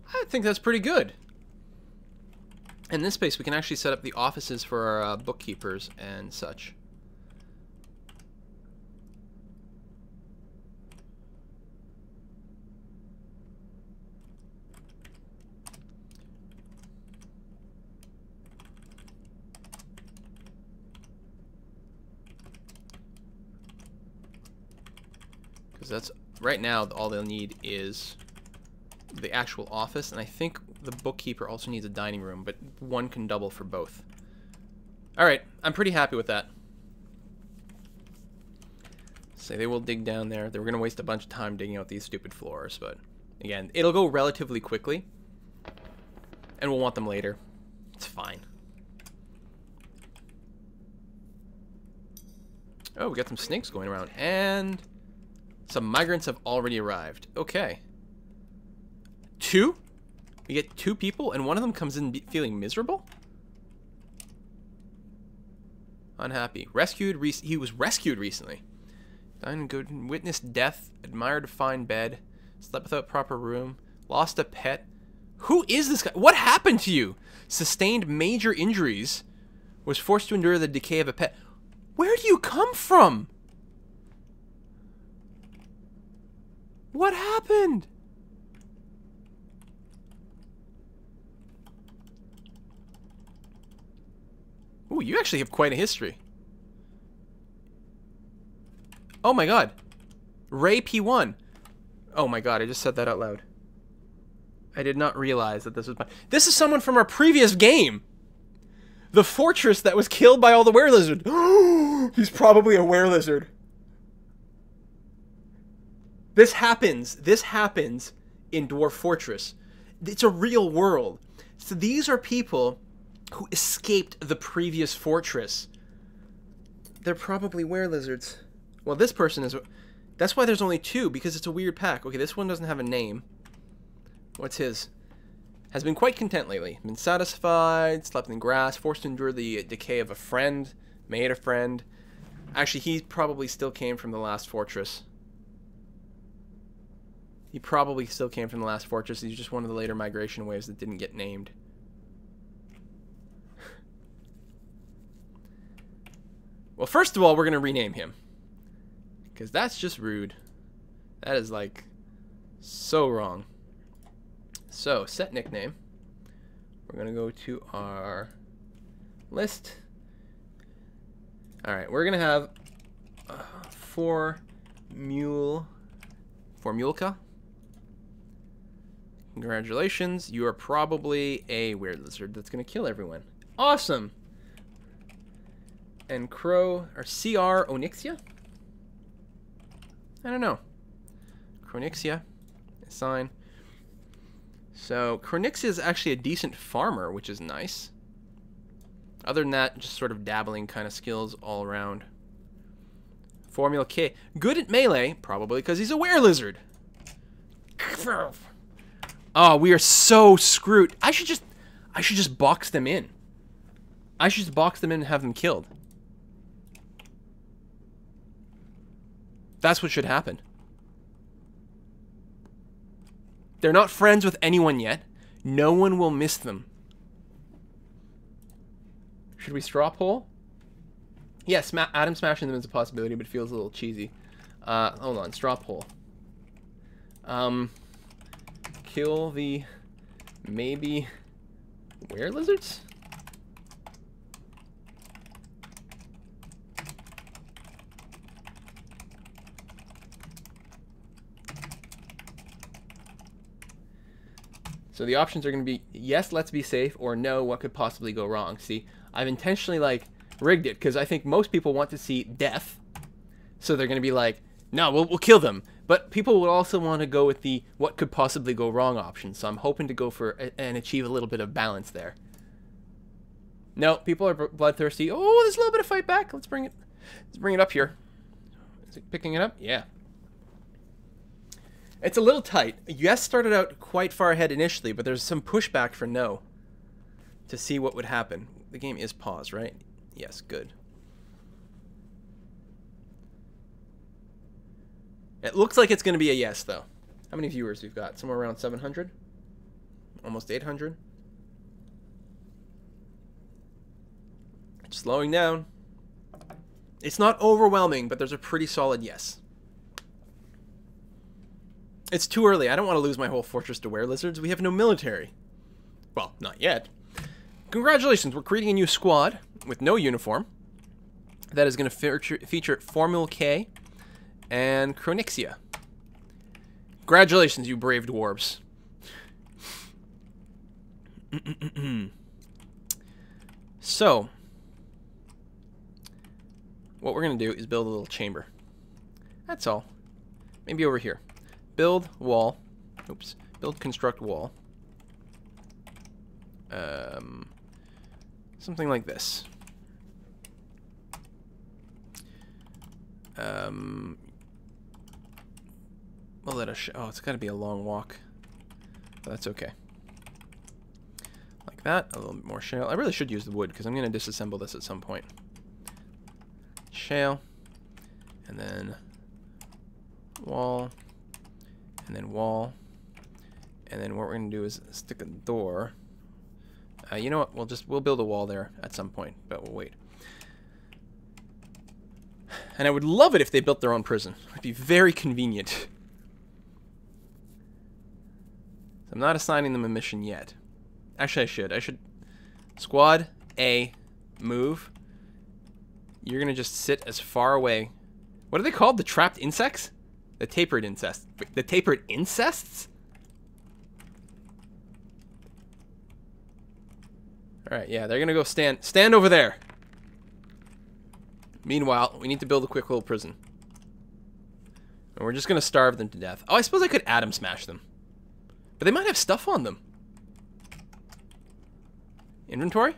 I think that's pretty good. In this space, we can actually set up the offices for our bookkeepers and such. Because that's right now, all they'll need is the actual office, and I think the bookkeeper also needs a dining room, but one can double for both. Alright, I'm pretty happy with that. So they will dig down there. They were going to waste a bunch of time digging out these stupid floors, but again, it'll go relatively quickly, and we'll want them later. It's fine. Oh, we got some snakes going around, and some migrants have already arrived. Okay. 2? We get 2 people, and one of them comes in feeling miserable? Unhappy. Rescued. He was rescued recently. Done good. Witnessed death. Admired a fine bed. Slept without proper room. Lost a pet. Who is this guy? What happened to you? Sustained major injuries. Was forced to endure the decay of a pet. Where do you come from? What happened? Ooh, you actually have quite a history. Oh my god. Ray P1. Oh my god, I just said that out loud. I did not realize that this was my... This is someone from our previous game! The fortress that was killed by all the werelizards. He's probably a werelizard. This happens in Dwarf Fortress. It's a real world. So these are people who escaped the previous fortress. They're probably werelizards. Well, this person is... That's why there's only 2, because it's a weird pack. Okay, this one doesn't have a name. What's his? Has been quite content lately. Been satisfied, slept in grass, forced to endure the decay of a friend, made a friend. Actually, he probably still came from the last fortress. He probably still came from the last fortress. He's just one of the later migration waves that didn't get named. Well, first of all, we're going to rename him. Because that's just rude. That is, like, so wrong. So, set nickname. We're going to go to our list. Alright, we're going to have Formulka. Congratulations, you are probably a werelizard that's going to kill everyone. Awesome! And Crow, or CR Onyxia? I don't know. Chronixia. Assign. So, Chronixia is actually a decent farmer, which is nice. Other than that, just sort of dabbling kind of skills all around. Formula K. Good at melee, probably because he's a werelizard. Oh, we are so screwed. I should just box them in. I should just box them in and have them killed. That's what should happen. They're not friends with anyone yet. No one will miss them. Should we straw poll? Yes, Adam smashing them is a possibility, but it feels a little cheesy. Hold on, straw poll. Kill the maybe were-lizards? So the options are going to be, yes, let's be safe, or no, what could possibly go wrong? See, I've intentionally, like, rigged it, because I think most people want to see death. So they're going to be like, no, we'll kill them. But people would also want to go with the what could possibly go wrong option. So I'm hoping to go for and achieve a little bit of balance there. No, people are bloodthirsty. Oh, there's a little bit of fight back. Let's bring it up here. Is it picking it up? Yeah. It's a little tight. Yes started out quite far ahead initially, but there's some pushback for no to see what would happen. The game is paused, right? Yes, good. It looks like it's going to be a yes, though. How many viewers we've got? Somewhere around 700? Almost 800? It's slowing down. It's not overwhelming, but there's a pretty solid yes. It's too early. I don't want to lose my whole fortress to were-lizards. We have no military. Well, not yet. Congratulations, we're creating a new squad with no uniform. That is going to feature Formula K and Chronixia. Congratulations, you brave dwarves. So, what we're going to do is build a little chamber. That's all. Maybe over here. Build wall. Oops. Build construct wall. Something like this. We'll let us. Oh, it's got to be a long walk. But that's okay. Like that. A little bit more shale. I really should use the wood because I'm going to disassemble this at some point. Shale. And then wall. And then wall. And then what we're going to do is stick a door. You know what? We'll build a wall there at some point, but we'll wait. And I would love it if they built their own prison. It'd be very convenient. I'm not assigning them a mission yet. Actually, I should. Squad A, move. You're going to just sit as far away. What are they called? The trapped insects? The tapered incest. The tapered incests? Alright, yeah, they're gonna go stand over there. Meanwhile, we need to build a quick little prison. And we're just gonna starve them to death. Oh, I suppose I could atom smash them. But they might have stuff on them. Inventory?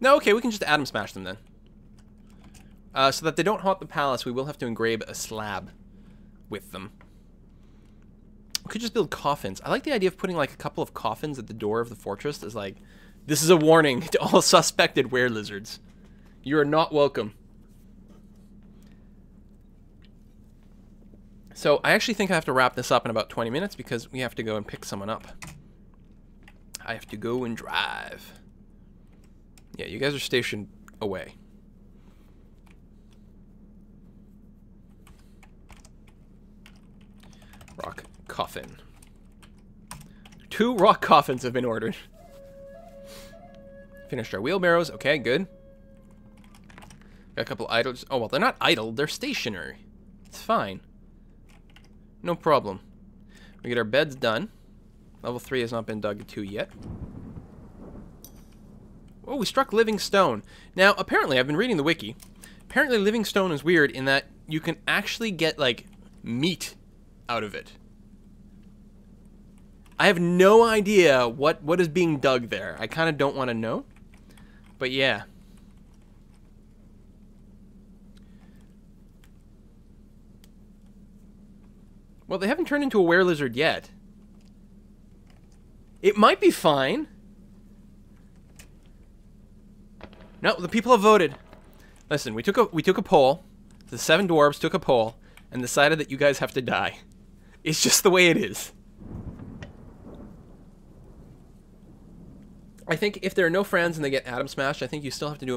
No, okay, we can just atom smash them then. So that they don't haunt the palace, we will have to engrave a slab with them. We could just build coffins. I like the idea of putting like a couple of coffins at the door of the fortress as like, this is a warning to all suspected were-lizards. You are not welcome. So I actually think I have to wrap this up in about 20 minutes because we have to go and pick someone up. I have to go and drive. Yeah, you guys are stationed away. Rock coffin. 2 rock coffins have been ordered. Finished our wheelbarrows. Okay, good. Got a couple idles. Oh, well, they're not idle. They're stationary. It's fine. No problem. We get our beds done. Level 3 has not been dug to yet. Oh, we struck living stone. Now, apparently, I've been reading the wiki. Apparently, living stone is weird in that you can actually get, like, meat out of it. I have no idea what is being dug there. I kind of don't want to know. But, yeah. Well, they haven't turned into a were-lizard yet. It might be fine. No, the people have voted. Listen, we took a poll. The 7 dwarves took a poll and decided that you guys have to die. It's just the way it is. I think if there are no friends and they get atom smashed, I think you still have to do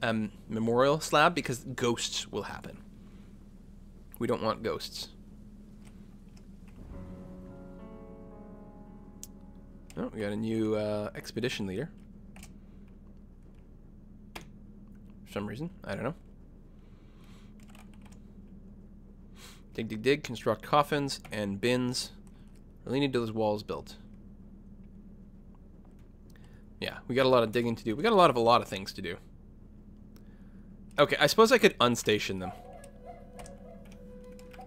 a memorial slab because ghosts will happen. We don't want ghosts. Oh, we got a new expedition leader. For some reason, I don't know. Dig, dig, dig, construct coffins and bins. Really need those walls built. Yeah, we got a lot of digging to do. We got a lot of things to do. Okay, I suppose I could unstation them.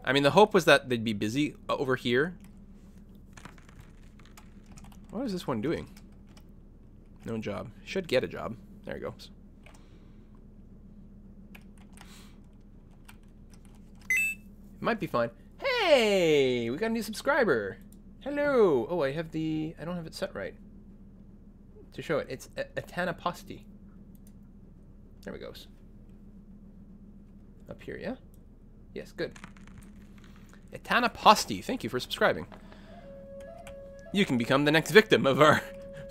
I mean, the hope was that they'd be busy over here. What is this one doing? No job. Should get a job. There he goes. Might be fine. Hey! We got a new subscriber! Hello! Oh, I don't have it set right. To show it. It's Atanaposti. There we goes. Up here, yeah? Yes, good. Atanaposti, thank you for subscribing. You can become the next victim of our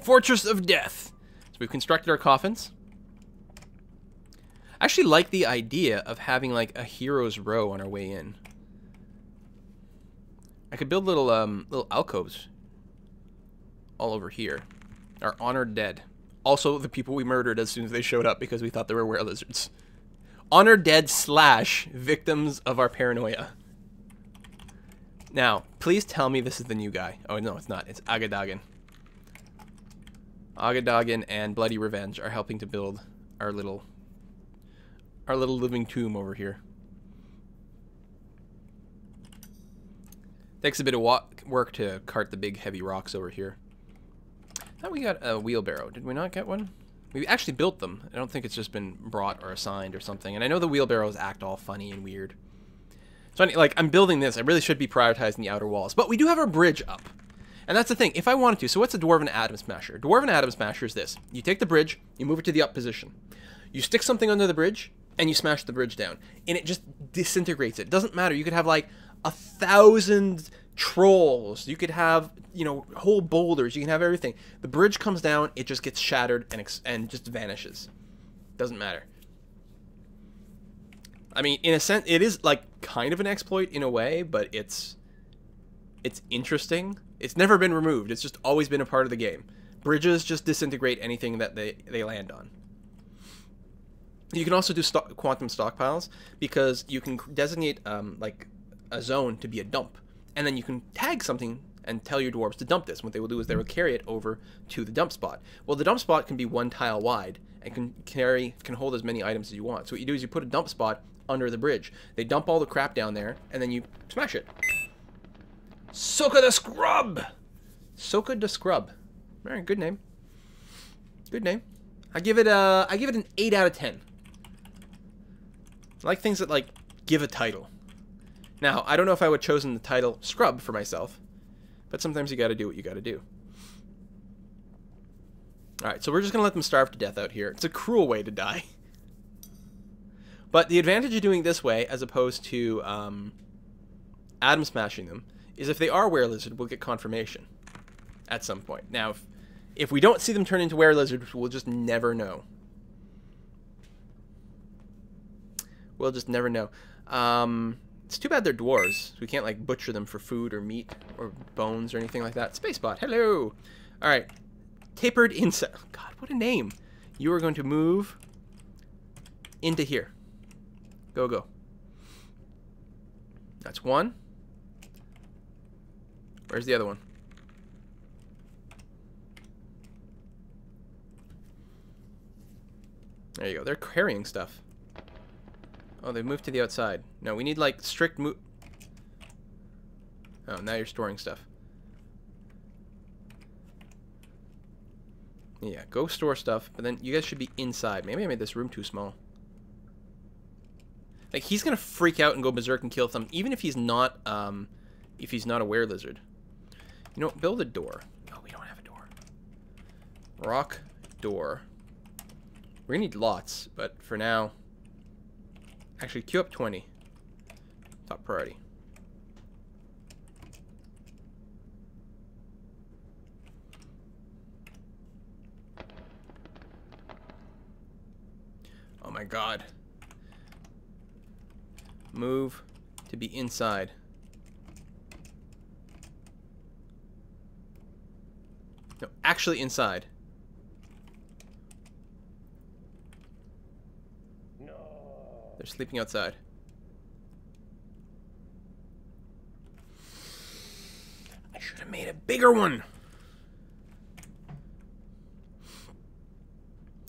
Fortress of Death. So we've constructed our coffins. I actually like the idea of having like a hero's row on our way in. I could build little little alcoves all over here. Our honored dead. Also the people we murdered as soon as they showed up because we thought they were were-lizards. Honored dead / victims of our paranoia. Now, please tell me this is the new guy. Oh, no, it's not. It's Agadagan. Agadagan and Bloody Revenge are helping to build our little living tomb over here. Takes a bit of work to cart the big heavy rocks over here. I thought we got a wheelbarrow. Did we not get one? We actually built them. I don't think it's just been brought or assigned or something. And I know the wheelbarrows act all funny and weird. So, like, I'm building this. I really should be prioritizing the outer walls. But we do have our bridge up. And that's the thing. If I wanted to, so what's a Dwarven Atom Smasher? Dwarven Atom Smasher is this. You take the bridge, you move it to the up position. You stick something under the bridge, and you smash the bridge down. And it just disintegrates it. Doesn't matter. You could have, like, 1,000 trolls. You could have, you know, whole boulders. You can have everything. The bridge comes down, it just gets shattered and just vanishes. Doesn't matter. I mean, in a sense, it is, like, kind of an exploit in a way, but it's interesting. It's never been removed. It's just always been a part of the game. Bridges just disintegrate anything that they land on. You can also do quantum stockpiles because you can designate, like, a zone to be a dump. And then you can tag something and tell your dwarves to dump this. What they will do is they will carry it over to the dump spot. Well, the dump spot can be 1 tile wide and can hold as many items as you want. So what you do is you put a dump spot under the bridge. They dump all the crap down there, and then you smash it. Soka the Scrub! Soka the Scrub. Alright, good name. Good name. I give it an 8 out of 10. I like things that, like, give a title. Now, I don't know if I would have chosen the title Scrub for myself, but sometimes you gotta do what you gotta do. Alright, so we're just gonna let them starve to death out here. It's a cruel way to die. But the advantage of doing this way, as opposed to atom smashing them, is if they are were-lizard, we'll get confirmation at some point. Now, if we don't see them turn into were-lizards, we'll just never know. We'll just never know. It's too bad they're dwarves. So we can't, like, butcher them for food or meat or bones or anything like that. Spacebot, hello! Alright. Tapered insect. Oh, God, what a name. You are going to move into here. Go, go. That's one. Where's the other one? There you go. They're carrying stuff. Oh, they moved to the outside. No, we need, like, strict move. Oh, now you're storing stuff. Yeah, go store stuff, but then you guys should be inside. Maybe I made this room too small. Like, he's gonna freak out and go berserk and kill them, even if he's not a were-lizard. You know, build a door. Oh, we don't have a door. Rock door. We're gonna need lots, but for now, actually, queue up 20. Top priority. my god. Move to be inside. No, actually inside. No. They're sleeping outside. I should have made a bigger one.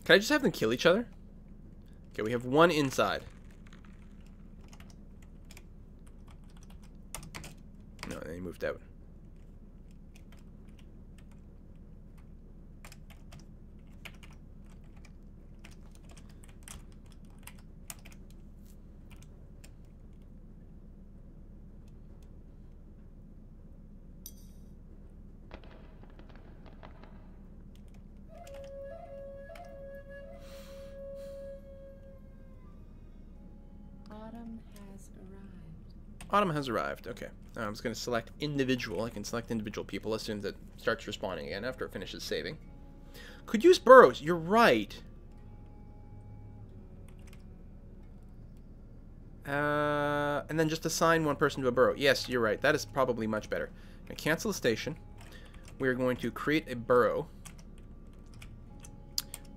Can I just have them kill each other? Okay, we have one inside. No, they moved out. Autumn has arrived. Okay. I was going to select individual. I can select individual people as soon as it starts respawning again after it finishes saving. Could use burrows. You're right. And then just assign one person to a burrow. Yes, you're right. That is probably much better. I'm going to cancel the station. We're going to create a burrow.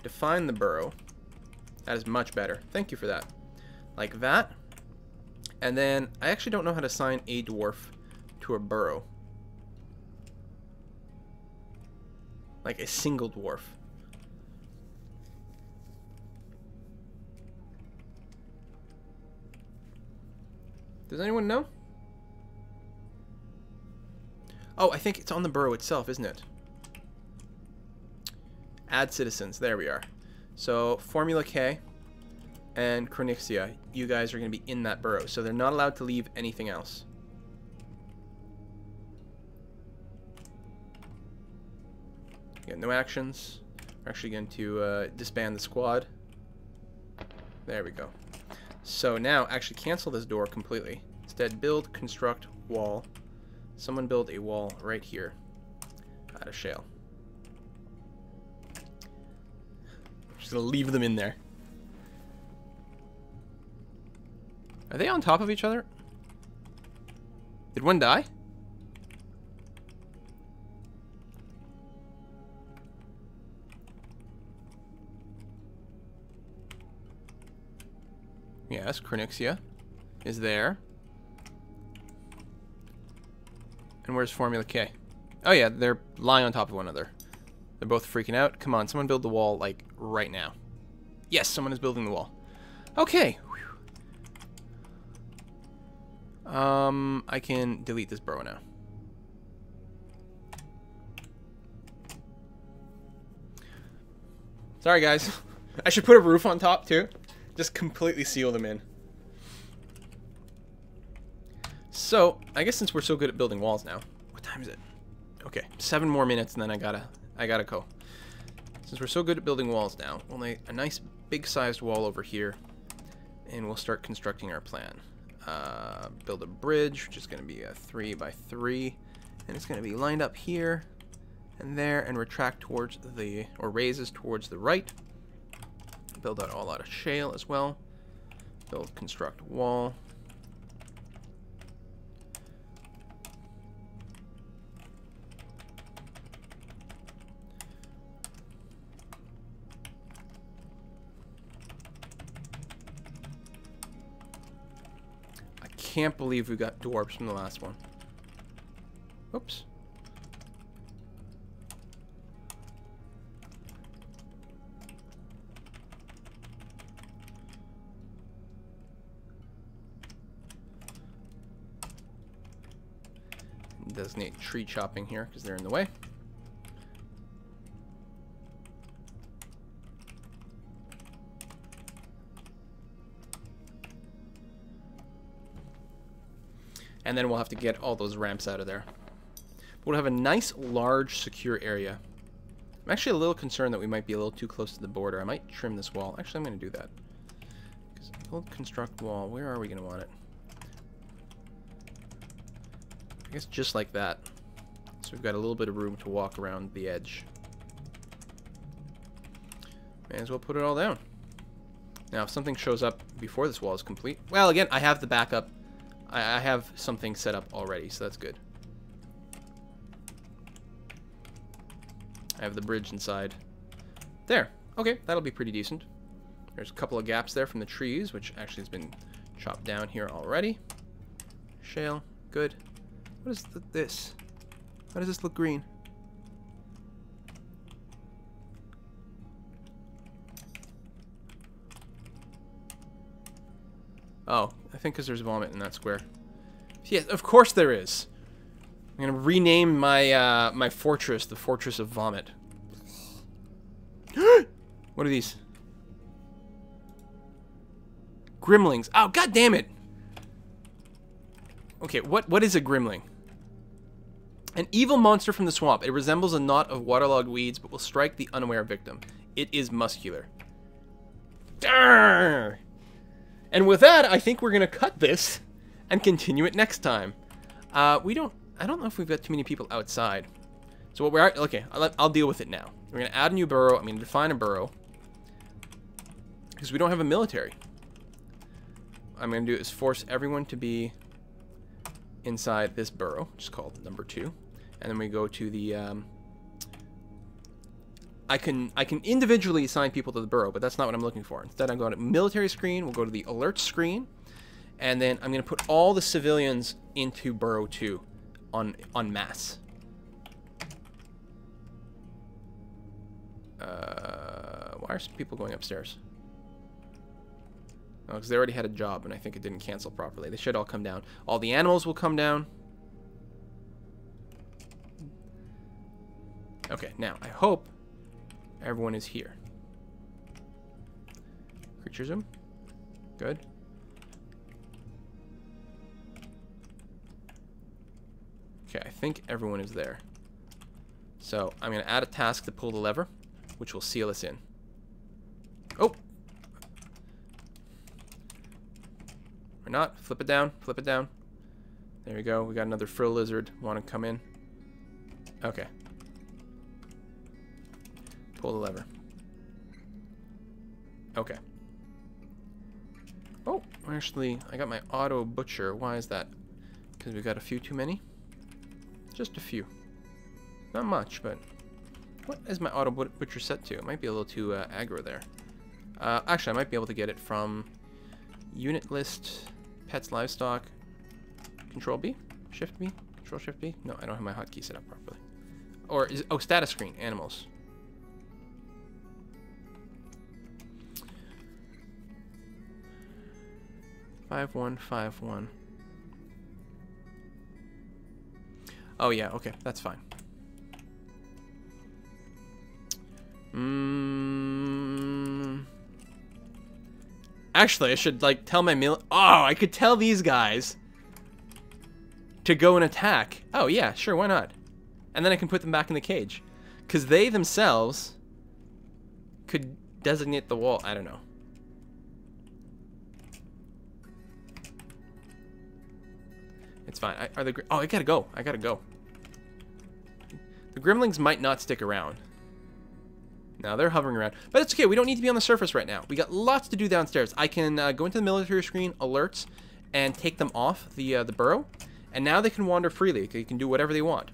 Define the burrow. That is much better. Thank you for that. Like that. And then, I actually don't know how to assign a dwarf to a burrow. Like a single dwarf. Does anyone know? Oh, I think it's on the burrow itself, isn't it? Add citizens. There we are. So, Formula K and Chronixia, you guys are going to be in that burrow, so they're not allowed to leave anything else. Yeah, no actions. We're actually going to disband the squad. There we go. So now, actually cancel this door completely. Instead, build, construct, wall. Someone build a wall right here out of shale. I'm just going to leave them in there. Are they on top of each other? Did one die? Yes, Chronixia is there. And where's Formula K? Oh yeah, they're lying on top of one another. They're both freaking out. Come on, someone build the wall, like, right now. Yes, someone is building the wall. Okay. I can delete this burrow now. Sorry, guys. I should put a roof on top, too. Just completely seal them in. So, I guess since we're so good at building walls now... What time is it? Okay, 7 more minutes and then I gotta go. Since we're so good at building walls now, we'll make a nice big-sized wall over here. And we'll start constructing our plan. Build a bridge, which is going to be a 3x3, and it's going to be lined up here and there, and retract towards the, or raises towards the right. Build that all out of shale as well. Build, construct wall. Can't believe we got dwarves from the last one. Oops. Designate tree chopping here because they're in the way. And then we'll have to get all those ramps out of there. We'll have a nice, large, secure area. I'm actually a little concerned that we might be a little too close to the border. I might trim this wall. Actually, I'm going to do that. Build, construct wall. Where are we going to want it? I guess just like that. So we've got a little bit of room to walk around the edge. May as well put it all down. Now, if something shows up before this wall is complete... Well, again, I have the backup. I have something set up already, so that's good. I have the bridge inside. There. Okay, that'll be pretty decent. There's a couple of gaps there from the trees, which actually has been chopped down here already. Shale. Good. What is this? Why does this look green? Oh, I think because there's vomit in that square. Yes, of course there is. I'm gonna rename my my fortress the Fortress of Vomit. What are these? Gremlings. Oh, god damn it! Okay, what is a gremling? An evil monster from the swamp. It resembles a knot of waterlogged weeds, but will strike the unaware victim. It is muscular. Darn! And with that, I think we're gonna cut this and continue it next time. I don't know if we've got too many people outside. So what we're okay, I'll deal with it now. We're gonna add a new burrow. I'm gonna define a burrow because we don't have a military. I'm gonna do is force everyone to be inside this burrow, which is called number 2, and then we go to the. I can individually assign people to the burrow, but that's not what I'm looking for. Instead, I'm going to military screen. We'll go to the alert screen, and then I'm going to put all the civilians into burrow 2 en masse. Why are some people going upstairs? Oh, because they already had a job, and I think it didn't cancel properly. They should all come down. All the animals will come down. Okay, now, I hope everyone is here. Creature zoom. Good. Okay, I think everyone is there. So, I'm going to add a task to pull the lever, which will seal us in. Oh! Or not. Flip it down. Flip it down. There we go. We got another frill lizard. Want to come in? Okay. Pull the lever. Okay. Oh, actually, I got my auto butcher. Why is that? Because we got a few too many? Just a few. Not much, but... What is my auto butcher set to? It might be a little too aggro there. Actually, I might be able to get it from unit list, pets, livestock, control B, shift B, control shift B. No, I don't have my hotkey set up properly. Or is oh, status screen, animals. Five one 5-1. Oh yeah, okay, that's fine. Actually, I should like tell my Oh, I could tell these guys to go and attack. Oh yeah, sure, why not? And then I can put them back in the cage, because they themselves could designate the wall. I don't know. It's fine. Are the oh, I gotta go. I gotta go. The gremlins might not stick around. Now they're hovering around, but it's okay. We don't need to be on the surface right now. We got lots to do downstairs. I can go into the military screen, alerts, and take them off the burrow, and now they can wander freely. They can do whatever they want.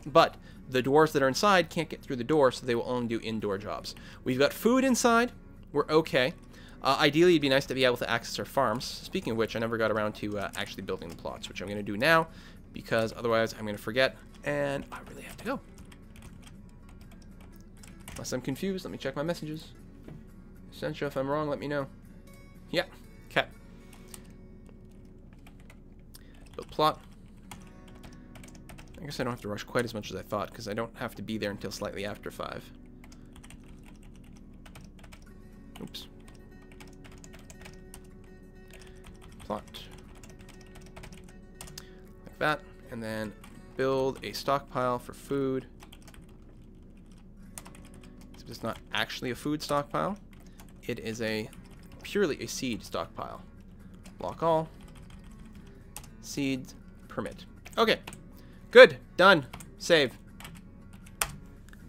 But the dwarves that are inside can't get through the door, so they will only do indoor jobs. We've got food inside. We're okay. Ideally, it'd be nice to be able to access our farms. Speaking of which, I never got around to actually building the plots, which I'm going to do now, because otherwise I'm going to forget, and I really have to go. Unless I'm confused, let me check my messages. Sencha, if I'm wrong, let me know. Yeah, okay. Build plot. I guess I don't have to rush quite as much as I thought, because I don't have to be there until slightly after 5. Oops. Plot. Like that. And then build a stockpile for food. Except it's not actually a food stockpile. It is purely a seed stockpile. Block all. Seeds. Permit. Okay. Good. Done. Save.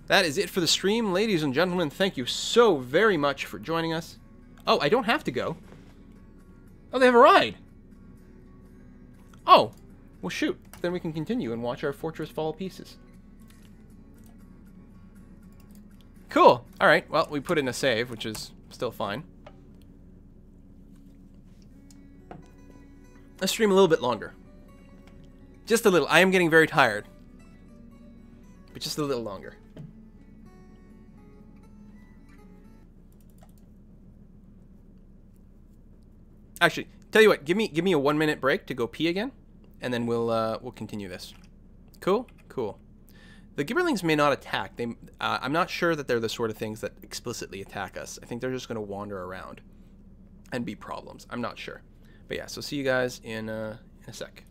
That is it for the stream. Ladies and gentlemen, thank you so very much for joining us. Oh, I don't have to go. Oh, they have a ride. Oh, well, shoot. Then we can continue and watch our fortress fall to pieces. Cool. All right. Well, we put in a save, which is still fine. Let's stream a little bit longer. Just a little. I am getting very tired. But just a little longer. Actually, tell you what, give me a 1 minute break to go pee again, and then we'll continue this. Cool? Cool. The Gibberlings may not attack. I'm not sure that they're the sort of things that explicitly attack us. I think they're just going to wander around and be problems. I'm not sure. But yeah, so see you guys in a sec.